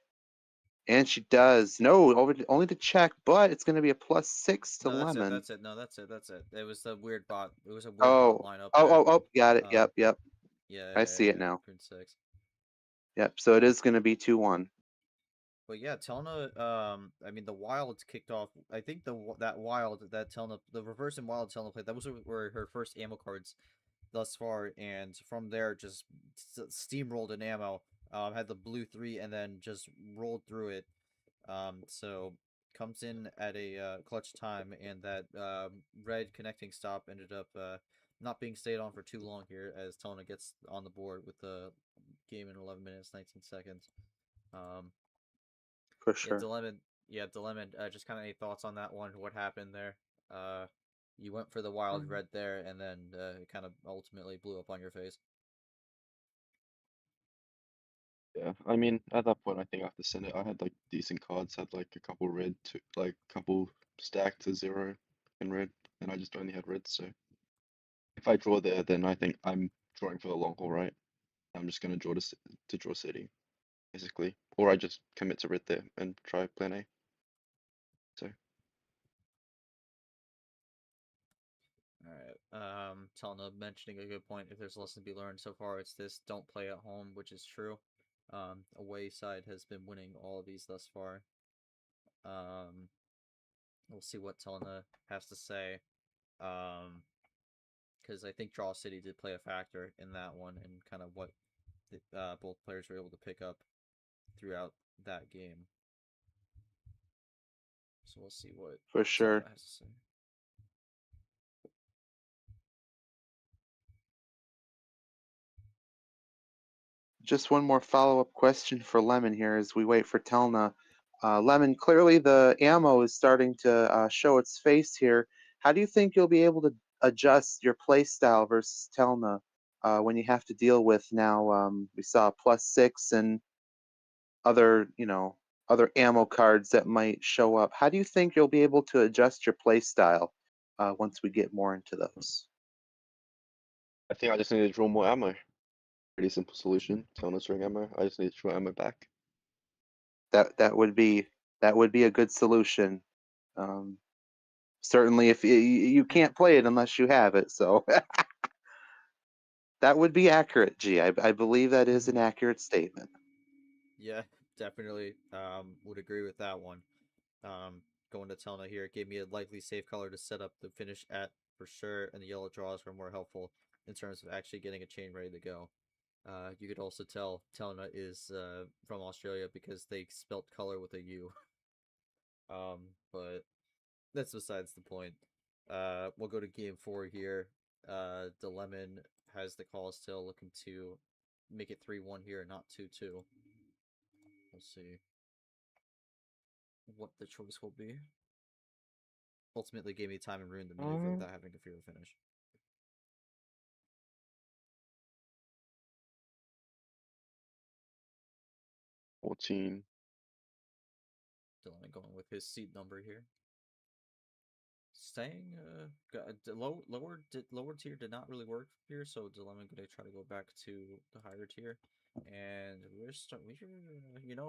And she does. No, only to check, but it's going to be a +6 to No, that's Lemon. it. That's it. No, that's it. That's it. It was a weird bot. It was a weird bot Oh, lineup oh, there. oh, got it. Yep. Yeah, I see it yeah. now. Print 6. Yep, so it is going to be 2-1. But yeah, Telna. I mean, the Wilds kicked off. I think that Wild that Telna, the reverse and Wild Telna played. That was were her first ammo cards thus far, and from there just steamrolled in ammo. Had the blue 3 and then just rolled through it. So comes in at a clutch time, and that red connecting stop ended up not being stayed on for too long here, as Telna gets on the board with the game in 11 minutes 19 seconds. Um, For sure. Dilemma. Just kind of any thoughts on that one? What happened there? You went for the wild red there, and then it kind of ultimately blew up on your face. Yeah, I mean, at that point, I think after Senate, I had like decent cards, had like a couple red, to like couple stacked to 0 in red, and I just only had red. So if I draw there, then I think I'm drawing for the long haul, right? I'm just gonna draw to draw city, basically, or I just commit to red there and try plan A. So All right. Telna mentioning a good point. If there's a lesson to be learned so far, it's this: don't play at home, which is true. Away side has been winning all of these thus far. We'll see what Telna has to say. Because I think Draw City did play a factor in that one, and kind of what both players were able to pick up throughout that game. So we'll see what For sure. Telna has to say. Just one more follow-up question for Lemon here as we wait for Telna. Lemon, clearly the ammo is starting to show its face here. How do you think you'll be able to adjust your play style versus Telna when you have to deal with now? We saw a +6 and other, other ammo cards that might show up. How do you think you'll be able to adjust your play style once we get more into those? I think I just need to draw more ammo. Pretty simple solution. Telna's drawing ammo. I just need to draw ammo back. That would be a good solution. Um, certainly, if you can't play it unless you have it, so that would be accurate. G, I believe that is an accurate statement. Yeah, definitely. Would agree with that one. Going to Telna here, it gave me a likely safe color to set up the finish at for sure, and the yellow draws were more helpful in terms of actually getting a chain ready to go. You could also tell Telna is from Australia because they spelt color with a U. But that's besides the point. We'll go to game 4 here. Dilemon has the call still, looking to make it 3-1 here, not 2-2. Let's see what the choice will be. Ultimately gave me time and ruined the maneuver without having to fear a finish. $14. Dylan going with his seed number here. Staying lower tier did not really work here, so Dilemma gonna try to go back to the higher tier. And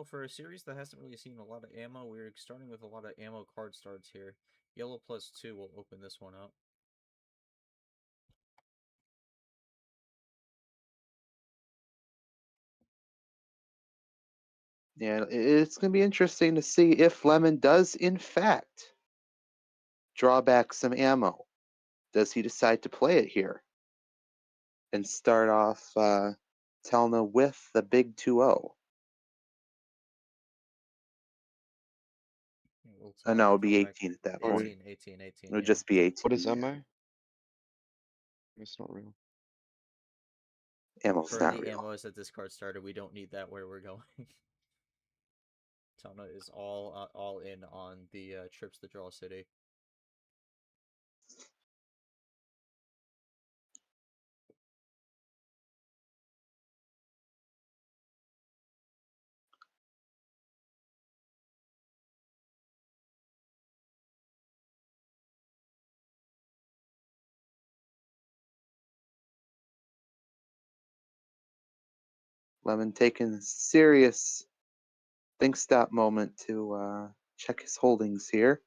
for a series that hasn't really seen a lot of ammo, we're starting with a lot of ammo card starts here. Yellow +2 will open this one up. Yeah, it's going to be interesting to see if Lemon does, in fact, draw back some ammo. Does he decide to play it here and start off Telna with the big 2-0? No, it would be 18 at that point. 18, It would yeah. just be 18. What is ammo? It's not real. Ammo's For not the real. ammo as a discard starter, we don't need that where we're going. Telna is all in on the trips to Draw City. Lemon taking a serious think stop moment to check his holdings here.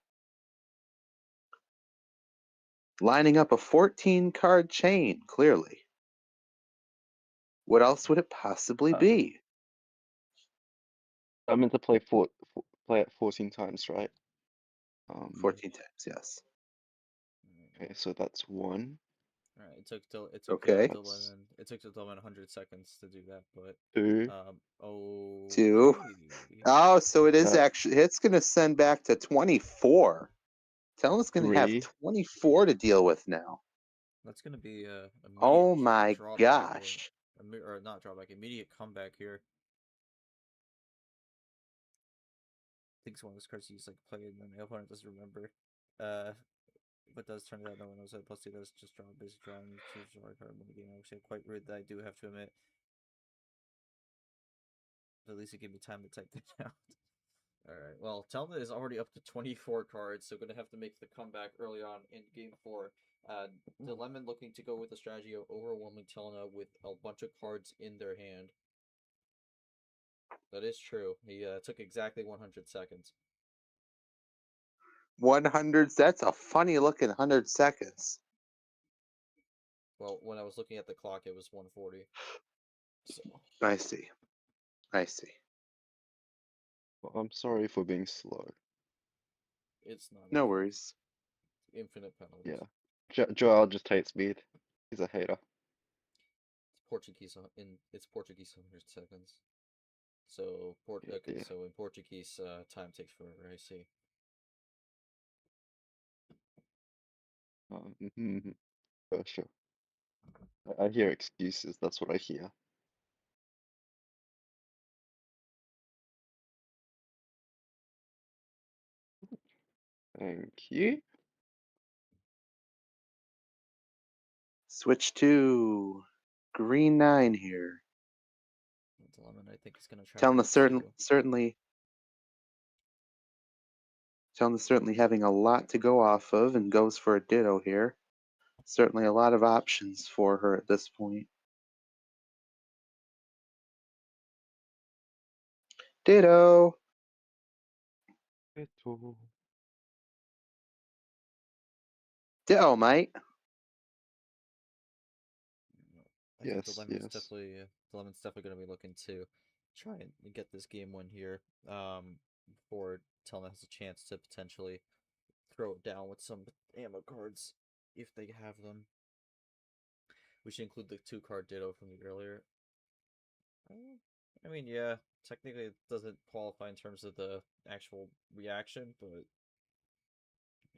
Lining up a 14 card chain, clearly. What else would it possibly be? I meant to play play it 14 times, right? 14 times, yes. Okay, so that's 1. All right, it took Okay. Dylan 100 seconds to do that, but 2. oh, 2. Oh, so it is actually, it's going to send back to 24. Telna's going to have 3. 24 to deal with now. That's gonna be a Oh my gosh. or not drawback, immediate comeback here. I think it's one of those cards you just like play and then the opponent doesn't remember. But does turn out no one knows that +2 does just draw a basic draw and you choose a card in the game. Actually, quite rude that I do have to admit. But at least it gave me time to type that out. Alright, well, Telna is already up to 24 cards, so gonna have to make the comeback early on in game 4. Dilemon looking to go with the strategy of overwhelming Telna with a bunch of cards in their hand. That is true. He took exactly 100 seconds. 100, that's a funny looking 100 seconds. Well, when I was looking at the clock, it was 140. So. I see. I see. Well, I'm sorry for being slow. It's not. No worries. Infinite penalties. Yeah. Joel just hates me. He's a hater. It's Portuguese 100 seconds. So Yeah. so in Portuguese, time takes forever. I see. For sure. I hear excuses. That's what I hear. Thank you. Switch to green 9 here. Dilemma, I think is gonna try Telna to certainly having a lot to go off of and goes for a ditto here. Certainly a lot of options for her at this point. Ditto. Ditto, mate. I think Yes. Dilemma's definitely gonna be looking to try and get this game win here. Before Telna has a chance to potentially throw it down with some ammo cards if they have them. We should include the 2-card ditto from the earlier. I mean, yeah, technically it doesn't qualify in terms of the actual reaction, but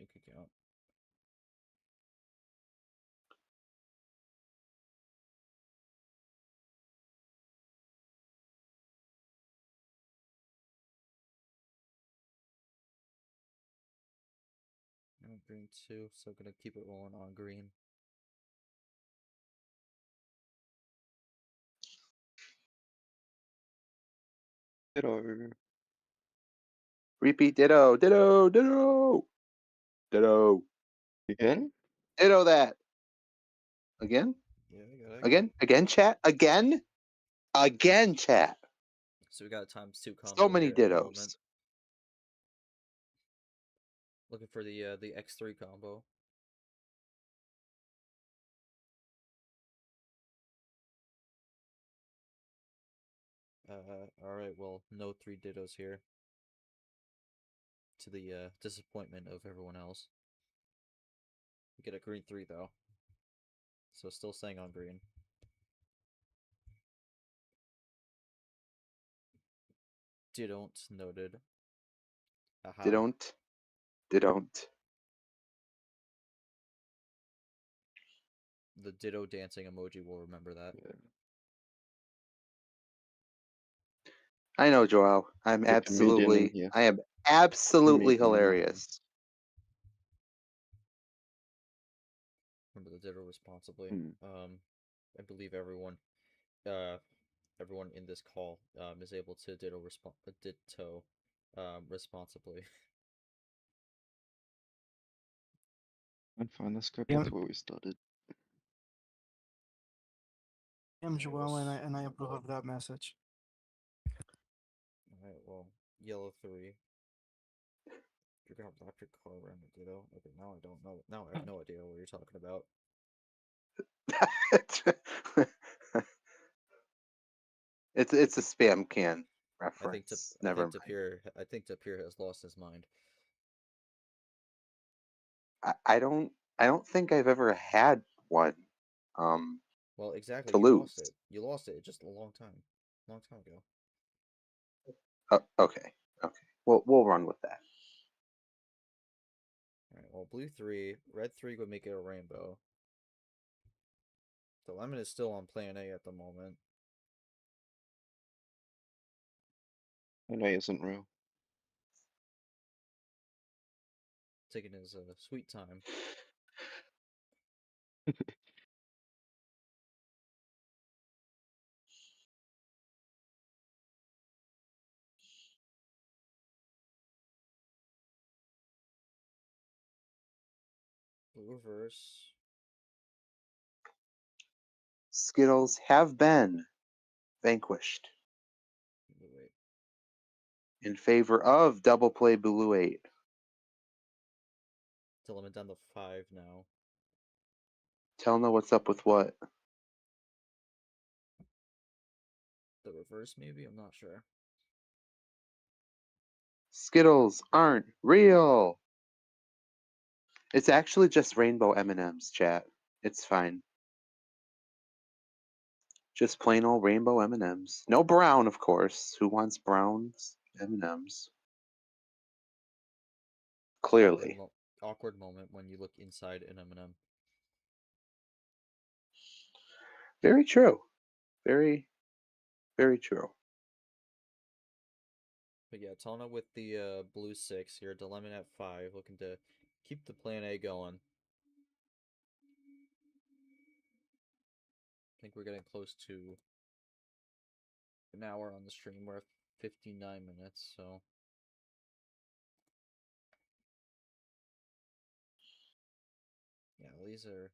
it could count. Green 2, so gonna keep it rolling on green. Ditto. Repeat ditto, ditto, ditto, ditto, Again? ditto that. Again? Yeah, I got it. Again? Again, chat? Again? Again, chat. So we got a ×2 combo So many here at the moment. dittos. Looking for the X3 combo. Alright, well, no 3 dittos here. To the disappointment of everyone else. We get a green 3 though. So still staying on green. Didn't noted. Aha. Didn't. Didn't. The ditto dancing emoji will remember that. Yeah. I know, Joel. I'm The comedian in absolutely. here. I am absolutely Comedian in here. hilarious. Remember the ditto responsibly. Hmm. I believe everyone in this call is able to ditto responsibly. And fine, let's go Yeah. back to where we started. I'm Alright, Joel, let's- and I approve of that message. Alright, well, yellow 3. You're gonna wrap your car around the ditto. Okay, now I don't know. Now I have no idea what you're talking about. It's a spam can reference. Never mind. I think Tapir has lost his mind. I don't think I've ever had one. Well, exactly. To You lost lose. it. You lost it just a long time ago. Okay. We'll run with that. All right. Well, blue 3, red 3 would make it a rainbow. The lemon is still on plan A at the moment. And A isn't real. Taking his sweet time. Blue reverse. Skittles have been vanquished Wait. in favor of double play blue 8. The lemon down to 5 now. Telna, what's up with what? The reverse, maybe? I'm not sure. Skittles aren't real. It's actually just rainbow M&Ms, chat. It's fine. Just plain old rainbow M&Ms. No brown, of course. Who wants browns M&Ms? Clearly. Awkward moment when you look inside an M&M. Very true. Very, very true. But yeah, Telna with the blue 6 here. The lemon at 5, looking to keep the plan A going. I think we're getting close to an hour on the stream. We're at 59 minutes, so. Yeah, these are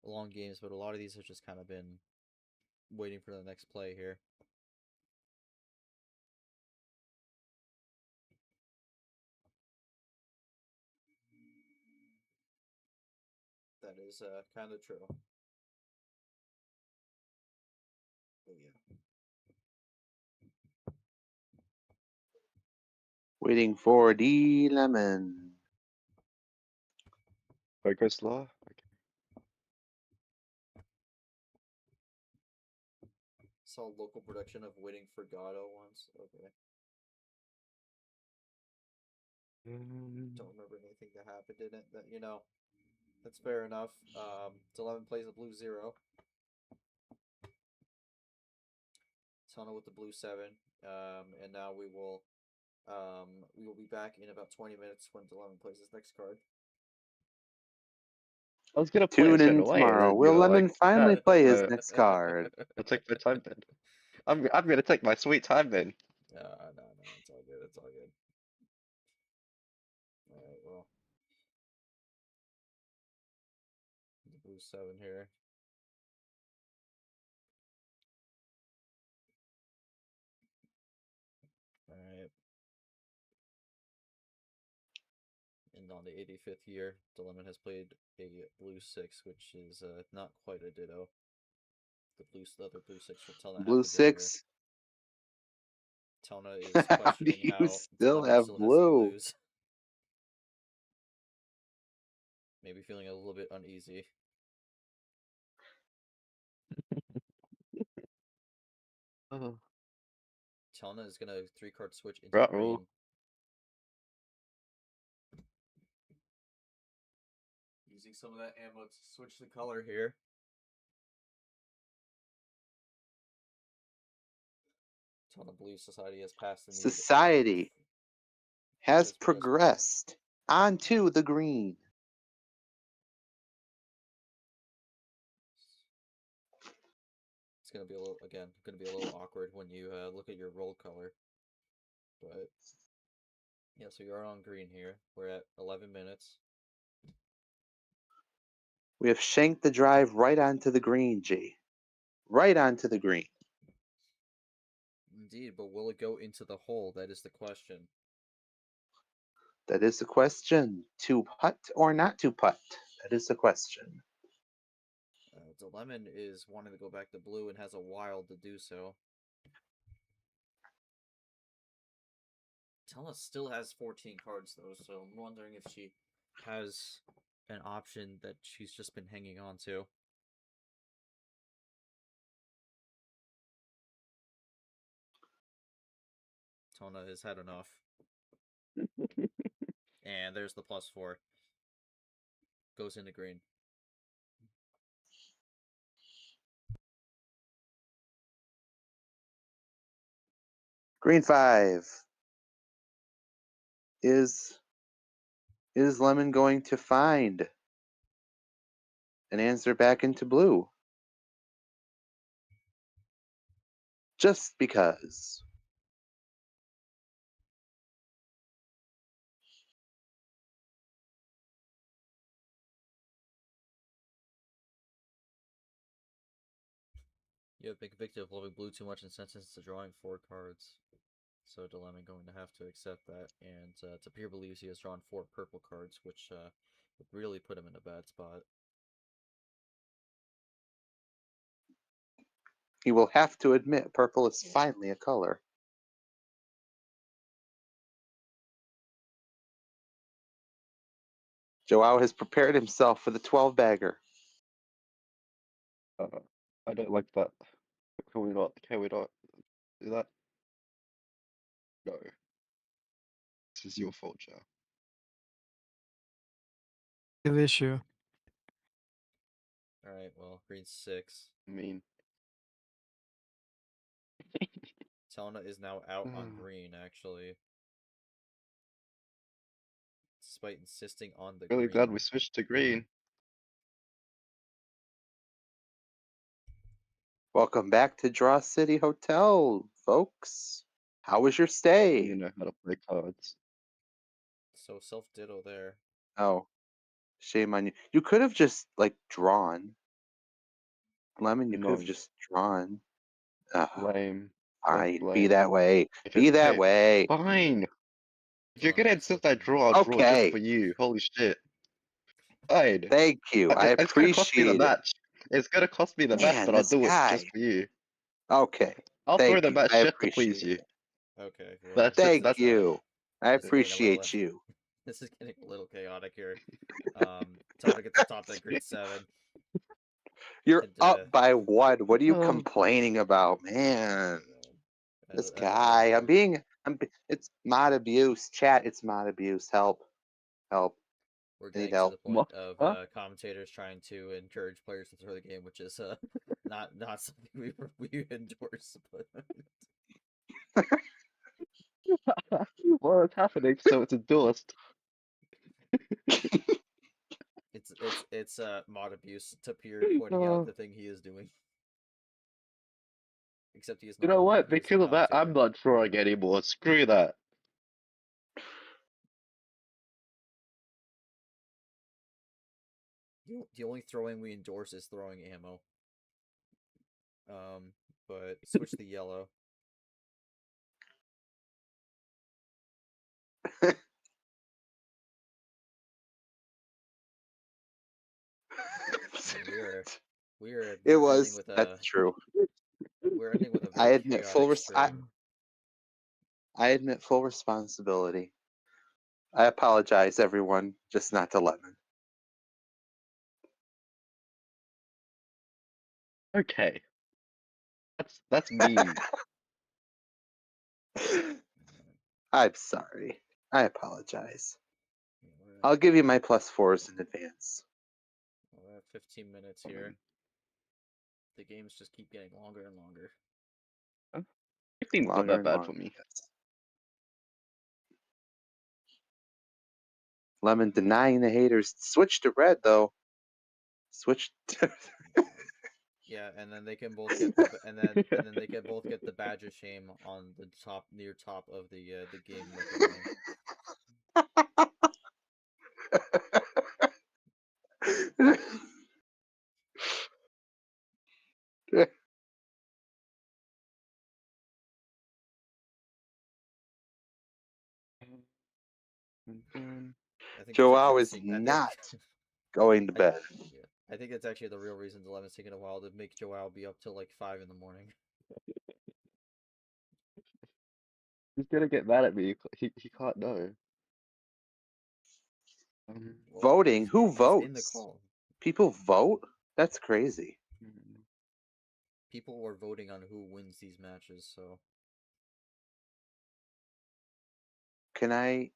long games, but a lot of these have just kind of been waiting for the next play here. That is kind of true. Oh yeah. Waiting for the lemon. Focus law? Okay. Saw a local production of Waiting for Godot once. Okay. Don't remember anything that happened in it. That, you know, that's fair enough. 11 plays a blue 0. Tunnel with the blue 7. And now we will be back in about 20 minutes when 11 plays his next card. I was gonna play it Tune straight in away, and tomorrow. then you Will were Lemon like, finally "No, play his no." next card? I'm gonna take my time then. I'm gonna take my sweet time then. No, no, no, it's all good. It's all good. All right, well, the blue 7 here. All right. And on the 85th year, the lemon has played a blue 6, which is not quite a ditto. The other blue 6 will Telna have Blue the ditto here. 6. Telna is How do questioning you how the still lemon have still has the blue? blues. Maybe feeling a little bit uneasy. Oh, Telna is gonna 3-card switch into right green. rule. Using some of that ammo to switch the color here. Telna believes society has passed the need. Society has Has progressed. progressed onto the green. It's gonna be a little awkward when you look at your roll color. But yeah, so you're on green here. We're at 11 minutes. We have shanked the drive right onto the green, G. Right onto the green. Indeed, but will it go into the hole? That is the question. That is the question. To putt or not to putt? That is the question. The lemon is wanting to go back to blue and has a wild to do so. Telna still has 14 cards though, so I'm wondering if she has an option that she's just been hanging on to. Telna has had enough. And there's the +4. Goes into green. Green 5. Is Lemon going to find an answer back into blue? Just because. You have been convicted of loving blue too much and sentenced to drawing 4 cards. So Dilemma going to have to accept that, and Tapir believes he has drawn 4 purple cards, which would really put him in a bad spot. He will have to admit purple is finally a color. Joao has prepared himself for the 12-bagger. I don't like that. Can we not? Can we not do that? No. This is your fault, Joe. Good issue. Alright, well, green 6. I mean, Telna is now out on green, actually. Despite insisting on the really green. glad we switched to green. Welcome back to Draw City Hotel, folks. How was your stay? You know how to play cards. So self-ditto there. Oh, shame on you. You could have just, like, drawn. Lemon, you could have No. just drawn. Lame. Fine, be Lame. that way. If Be it's that hey, way. fine. If you're Dilemma gonna is insist I looking. draw, I'll draw just Okay. for you. Holy shit. Fine. Thank you. I It's gonna cost me the appreciate it. match. It's gonna cost me the match, Man, but I'll this do it guy. just for you. Okay. I'll throw Thank the you. match I just to please appreciate you. it. Okay, well, That's Thank that's you. I this is getting a little appreciate you. This is getting a little chaotic here. Telna gets to top that green 7. You're Could, up by 1. What are you Oh. complaining about, Oh man? my god. This I don't know. guy. It's mod abuse. Chat, it's mod abuse. Help. Help. We're I need getting to the help. point What? of Huh? commentators trying to encourage players to throw the game, which is not something we endorse. But Well, it's happening, so it's endorsed. it's mod abuse to peer pointing out the thing he is doing. Except he is You not. know what? He is a Because of that, I'm commentator. not drawing anymore. Screw that. The only throwing we endorse is throwing ammo. But switch the yellow. We're It ending was. with a That's true. we're ending with a I very admit chaotic stream. I admit full responsibility. I apologize, everyone, just not to Lemon. Okay. That's mean. I'm sorry. I apologize. Yeah, I'll give you my +4s in advance. we're at 15 minutes here. The games just keep getting longer and longer. 15's not Longer that and bad longer. for me. Lemon denying the haters. Switch to red though. Switch to Yeah, and then they can both get the and then they can both get the badge of shame on the top near top of the game that they're winning. I think that's Joao actually is I not think going to I, bed. yeah, I think that's actually the real reason Dilemma's taking a while to make Joao be up till like 5 in the morning. He's gonna get mad at me. He can't know. Well, Voting? Who he's in the votes? call. People vote? That's crazy. People were voting on who wins these matches, so Can I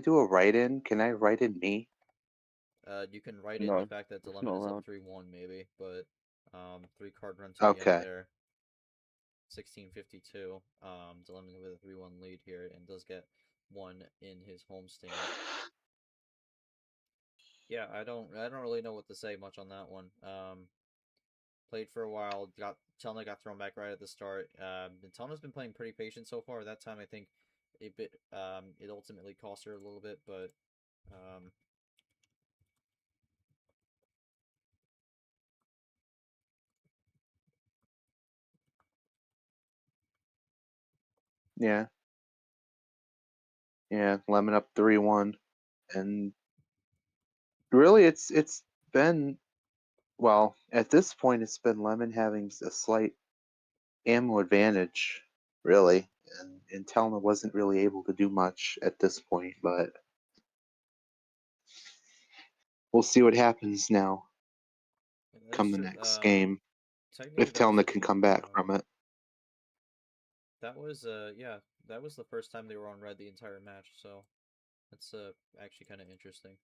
do a write-in? Can I write in me? you can write in the No, fact that that's Dilemma not is up allowed. 3-1 maybe, but 3 card run to the end Okay. there. 1652. Dilemma with a 3-1 lead here and does get one in his homestand. Yeah, I don't really know what to say much on that one. Played for a while, Telna got thrown back right at the start. And Telna's been playing pretty patient so far. That time I think it ultimately cost her a little bit, but Yeah. Yeah, Lemon up 3-1. And really it's been, well, at this point it's been Lemon having a slight ammo advantage, really. And Telna wasn't really able to do much at this point, but we'll see what happens now come the next game. technically If Telna can come back from it. that was yeah, that was the first time they were on red the entire match, so that's actually kind of interesting.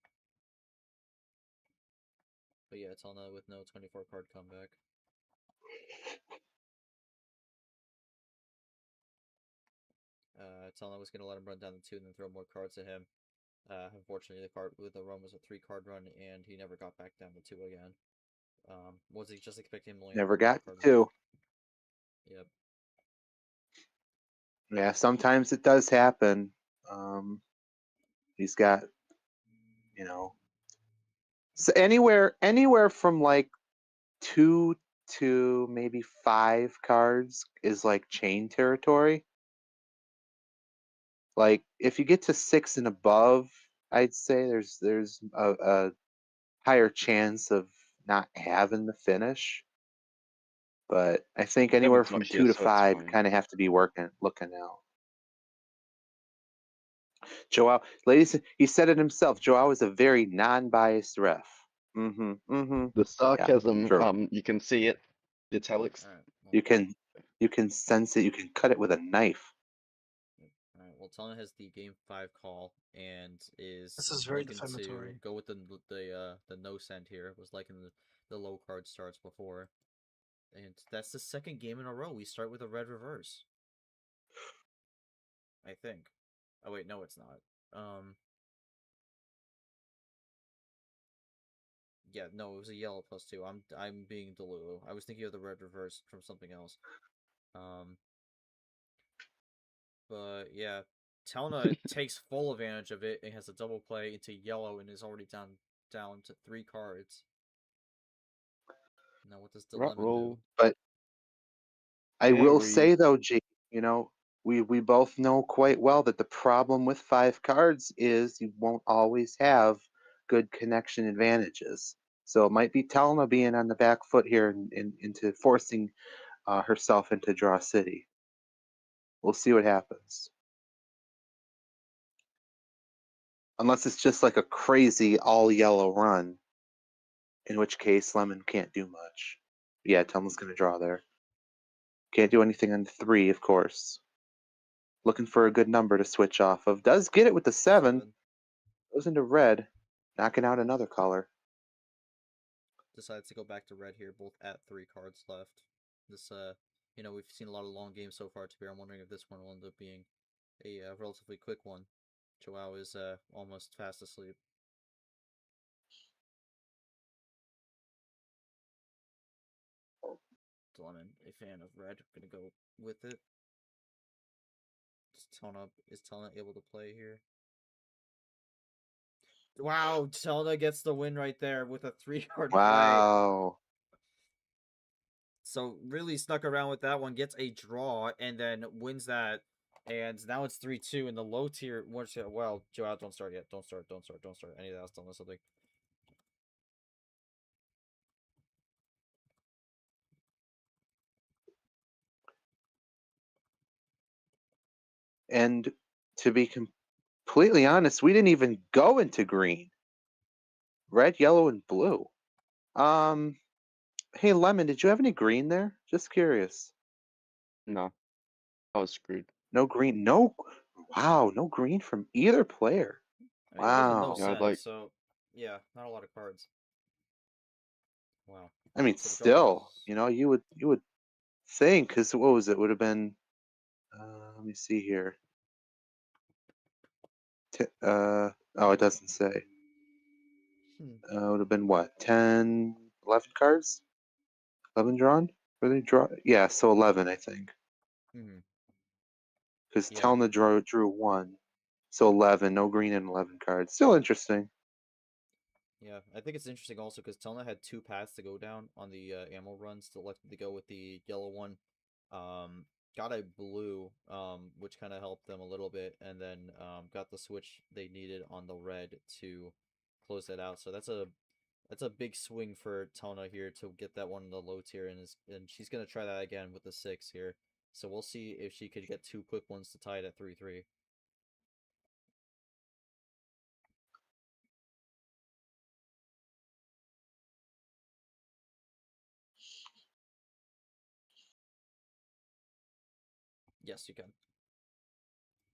But yeah, Telna with no 24 card comeback. Telna was gonna let him run down the 2 and then throw more cards at him. Unfortunately, the run was a 3 card run, and he never got back down to 2 again. Was he just expecting him only Never got card to 2. left? Yep. Yeah, sometimes it does happen. He's got, so anywhere from like 2 to maybe 5 cards is like chain territory. Like if you get to 6 and above, I'd say there's a higher chance of not having the finish. But I think anywhere Lemon's not from here, 2 to so it's 5 fine. kind of have to be looking out. Joao, ladies, he said it himself. Joao is a very non-biased ref. Mm-hmm. Mm-hmm. The sarcasm, true. you can see it. The italics. All right. Well, You can sense it. You can cut it with a knife. all right. Well, Telna has the game 5 call and is This is very looking to defamatory. go with the no send here. It was like in the low card starts before, and that's the second game in a row we start with a red reverse. I think. Oh wait, no, it's not. Yeah, no, it was a yellow +2. I'm being delulu. I was thinking of the red reverse from something else. But yeah, Telna takes full advantage of it and has a double play into yellow and is already down to 3 cards. Now what does the lemon do? Roll. But I Can't will read. say though, G, we both know quite well that the problem with 5 cards is you won't always have good connection advantages. So it might be Telma being on the back foot here and into forcing herself into Draw City. We'll see what happens. Unless it's just like a crazy all yellow run, in which case Lemon can't do much. Yeah, Telma's going to draw there. Can't do anything on 3, of course. Looking for a good number to switch off of. Does get it with the 7. 7. Goes into red, knocking out another color. Decides to go back to red here, both at 3 cards left. This, we've seen a lot of long games so far to be. I'm wondering if this one will end up being a relatively quick one. Joao is almost fast asleep. Lemon, a fan of red, gonna go with it. Is Telna able to play here? Wow, Telna gets the win right there with a 3-card play. Wow. So really snuck around with that one, gets a draw, and then wins that. And now it's 3-2 in the low tier. Well, Joao, don't start yet. Don't start. Any of that. Don't listen something. And to be completely honest, we didn't even go into green. Red, yellow, and blue. Hey Lemon, did you have any green there? Just curious. No. I was screwed. No green. No. Wow, no green from either player. I mean, it makes no Wow. Yeah, I'd sense. like- So yeah, not a lot of cards. Wow. I mean, So the draw still, is- you would think, because what was it? Would have been. Let me see here. Oh, it doesn't say. It would have been what? 10, 11 cards? 11 drawn? Were they draw? Yeah, so 11, I think. Mhm. Because Yeah. Telna drew 1. So 11, no green and 11 cards. Still interesting. Yeah, I think it's interesting also because Telna had 2 paths to go down on the ammo runs to elected to go with the yellow one. Got a blue, which kind of helped them a little bit, and then got the switch they needed on the red to close that out. So that's a big swing for Telna here to get that one in the low tier, and she's gonna try that again with the 6 here. So we'll see if she could get 2 quick ones to tie it at 3-3. Yes, you can.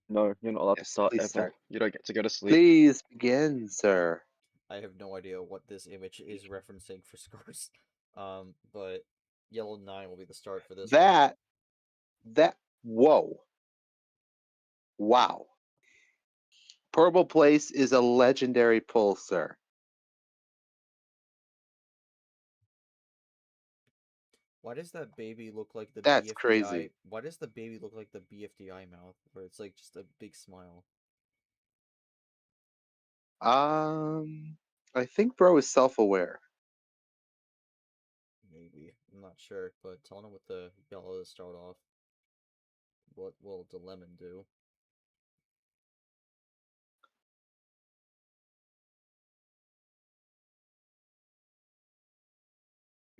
No, you're not allowed to Yes, start please ever. start. You don't get to go to sleep. Please begin, sir. I have no idea what this image is referencing for scores. But yellow 9 will be the start for this one. Whoa. Wow. Purple Place is a legendary pull, sir. Why does that baby look like the That's BFDI? crazy. Why does the baby look like the BFDI mouth, where it's like just a big smile? I think bro is self-aware. Maybe. I'm not sure, but telling him with the yellow to start off. What will the lemon do?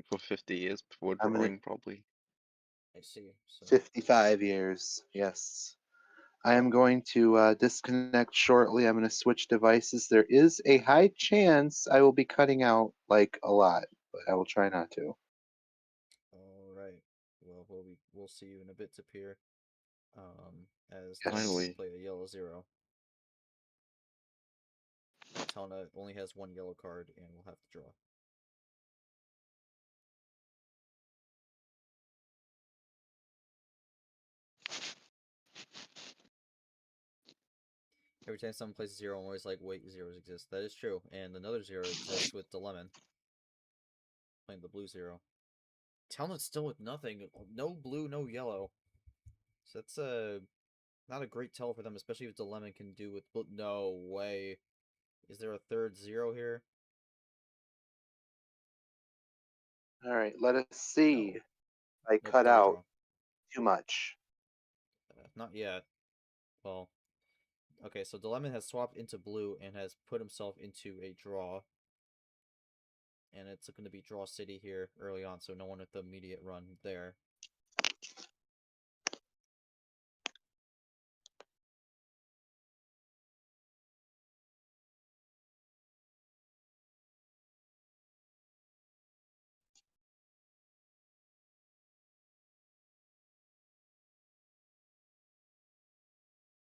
For 50 years before How many? drawing, probably. I see. So 55 years. Yes. I am going to disconnect shortly. I'm going to switch devices. There is a high chance I will be cutting out like a lot, but I will try not to. all right. Well, we'll see you in a bit to peer. As Yes. Lemon will Finally. play a yellow 0. Telna only has 1 yellow card and will have to draw. Every time someone plays a 0, I'm always like, wait, zeros exist. That is true. And another 0 exists with the lemon. playing the blue 0. Telna's still with nothing. No blue, no yellow. So that's not a great tell for them, especially if Dilemma can do with blue. No way. Is there a third 0 here? All right, let us see. No. I Nope, cut double out draw. too much. Not yet. Well, okay, so Dilemma has swapped into blue and has put himself into a draw. And it's going to be draw city here early on, so no one with the immediate run there.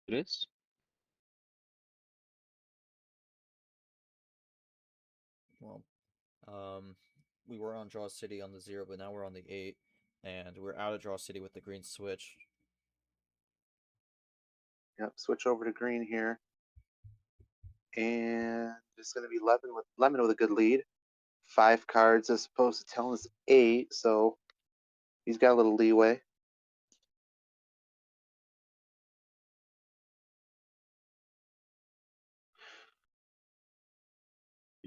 It is. Well, we were on draw city on the 0, but now we're on the 8, and we're out of draw city with the green switch. Yep, switch over to green here. And it's going to be Lemon with a good lead. 5 cards as opposed to Telna's 8, so he's got a little leeway.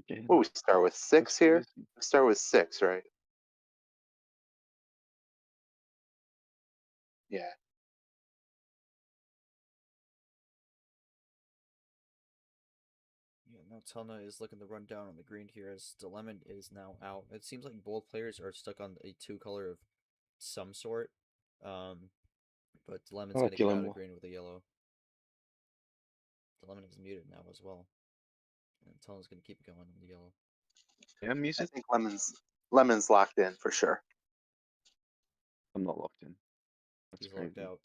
Again. Oh, we start with 6 That's here. easy. We start with 6, right? Yeah. Yeah, now Telna is looking to run down on the green here as Dilemma is now out. It seems like both players are stuck on a 2-color of some sort. But Dilemma's I going like to get out yellow. of green with a yellow. Dilemma is muted now as well. And Telna's going to keep going on the yellow. Yeah, I music. think Lemon's locked in for sure. I'm not locked in. That's He's crazy. locked out.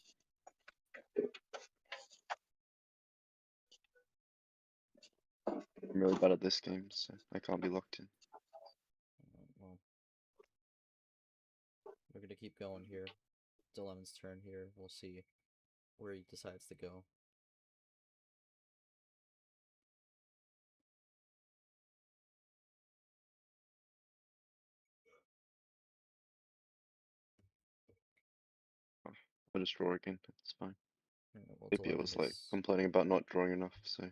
I'm really bad at this game, so I can't be locked in. Well, we're going to keep going here. Dilemma's turn here. We'll see where he decides to go. I'll just draw again. It's fine. Well, Maybe I Dilemma was like is complaining about not drawing enough, so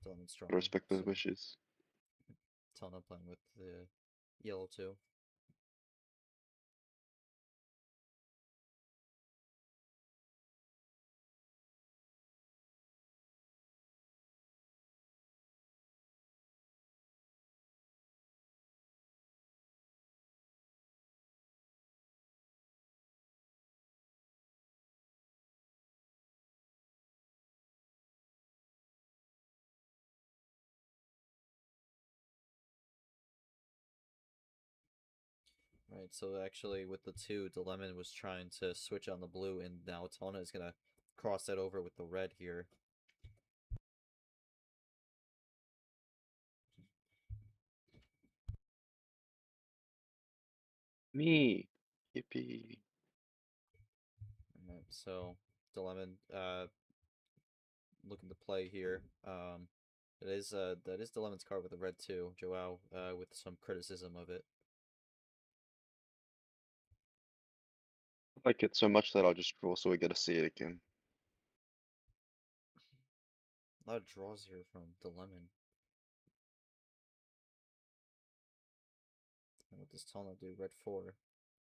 Dilemma's I drawing. respect those So wishes. Telna playing with the yellow too. Right, so actually with the 2, Dilemma was trying to switch on the blue, and now Telna is going to cross that over with the red here. Me. Yippee. Right, so Dilemma looking to play here. That is Dilemma's card with the red too, Joao, with some criticism of it. I like it so much that I'll just draw so we get to see it again. A lot of draws here from Dilemma. And what does Telna do? Red 4.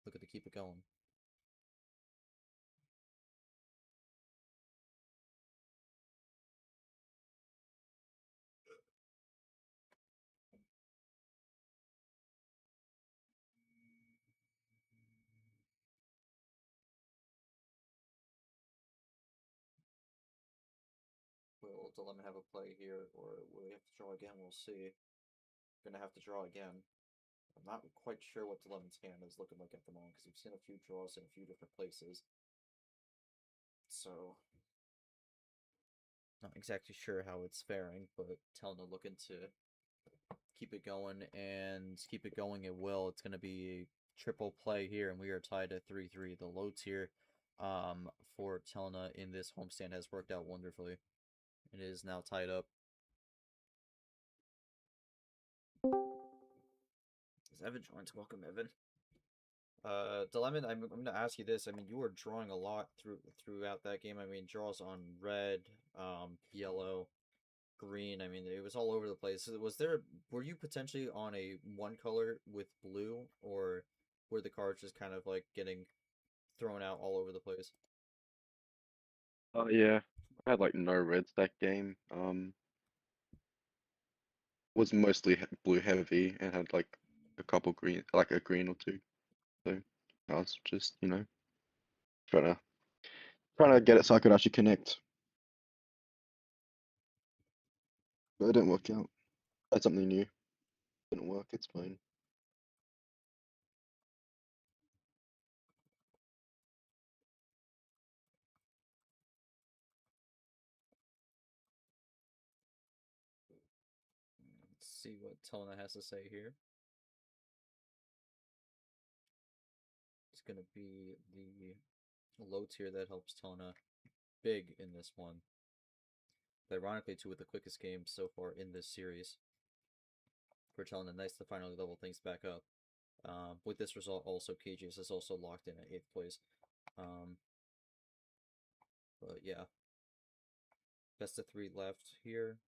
Looking to keep it going. Will Dilemma have a play here, or will we have to draw again? We'll see. Gonna have to draw again. I'm not quite sure what Dilemma's hand is looking like at the moment, because we've seen a few draws in a few different places. So, not exactly sure how it's faring, but Telna looking to keep it going, and keep it going it will. It's going to be a triple play here, and we are tied at 3-3. The low tier for Telna in this homestand has worked out wonderfully. It is now tied up. Is Evan joined? Welcome, Evan. Dilemma, I'm gonna ask you this. I mean, you were drawing a lot throughout that game. I mean, draws on red, yellow, green. I mean, it was all over the place. Were you potentially on a one color with blue, or were the cards just kind of like getting thrown out all over the place? Oh yeah, I had like no reds that game. Was mostly blue heavy and had like a couple green, like a green or two. So I was just, trying to get it so I could actually connect, but it didn't work out. Tried something new, didn't work. It's fine. Let's see what Telna has to say here. It's gonna be the low tier that helps Telna big in this one. Ironically, too, with the quickest game so far in this series. For Telna, nice to finally level things back up. With this result, also KGS is also locked in at 8th place. But yeah, best of 3 left here.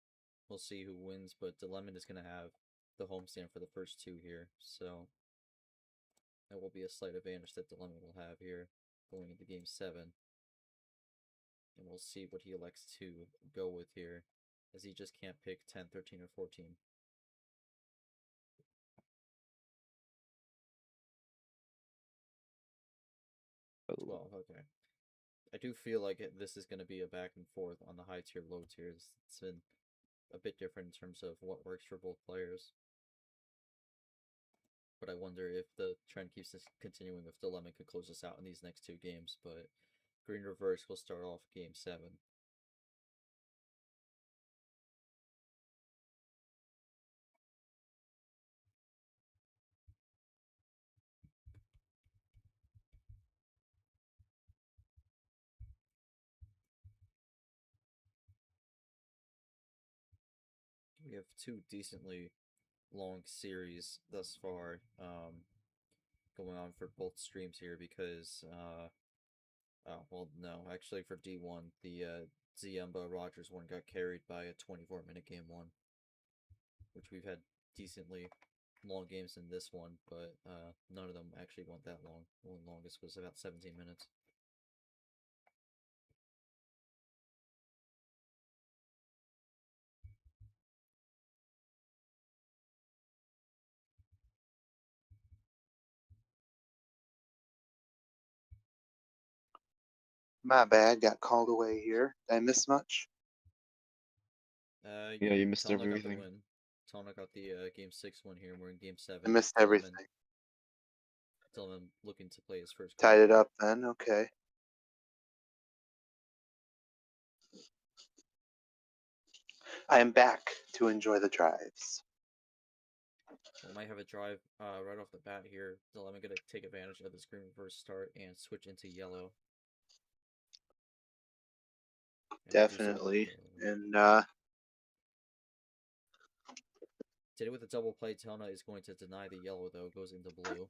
We'll see who wins, but Dilemma is going to have the homestand for the first 2 here, so that will be a slight advantage that Dilemma will have here going into game 7. And we'll see what he elects to go with here, as he just can't pick 10, 13, or 14. 12, okay. I do feel like this is going to be a back and forth on the high tier, low tiers. It's been a bit different in terms of what works for both players. But I wonder if the trend keeps continuing, if Dilemma could close us out in these next 2 games. But Green Reverse will start off game 7. We have 2 decently long series thus far, going on for both streams here because, oh, well, no, actually for D1, the Ziemba Rogers one got carried by a 24-minute game 1, which we've had decently long games in this one, but none of them actually went that long. The one longest was about 17 minutes. My bad, got called away here. Did I miss much? Yeah, you missed Telna got the everything. win. Telna got the game 6 win here. We're in game 7. I missed everything. Tillman looking to play his first Tied game. it up then, okay. I am back to enjoy the drives. We might have a drive right off the bat here. Dilemma gonna take advantage of this green reverse start and switch into yellow. Definitely. And did it with a double play. Telna is going to deny the yellow though, goes into blue.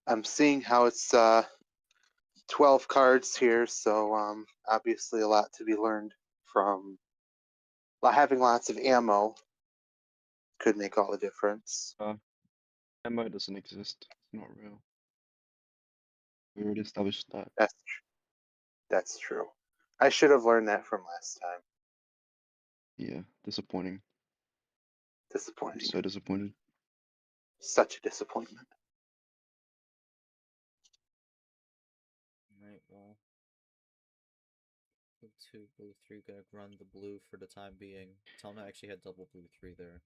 I'm seeing how it's 12 cards here, so obviously a lot to be learned from having lots of ammo could make all the difference. Ammo doesn't exist. It's not real. We already established that. That's true. I should have learned that from last time. Yeah, disappointing. Disappointing. I'm so disappointed. Such a disappointment. Alright, well. Blue 2, blue 3 gonna run the blue for the time being. Telna actually had double blue 3 there.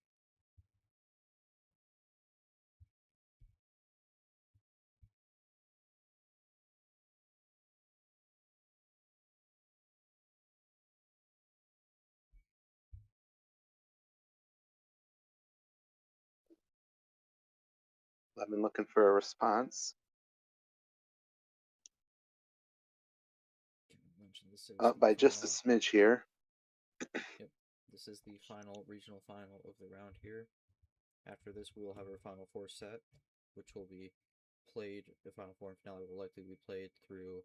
I've been looking for a response. This is Up by just a smidge here. Yep, this this is the final regional final of the round here. After this, we will have our Final Four set, which will be played. The Final Four and finale will likely be played through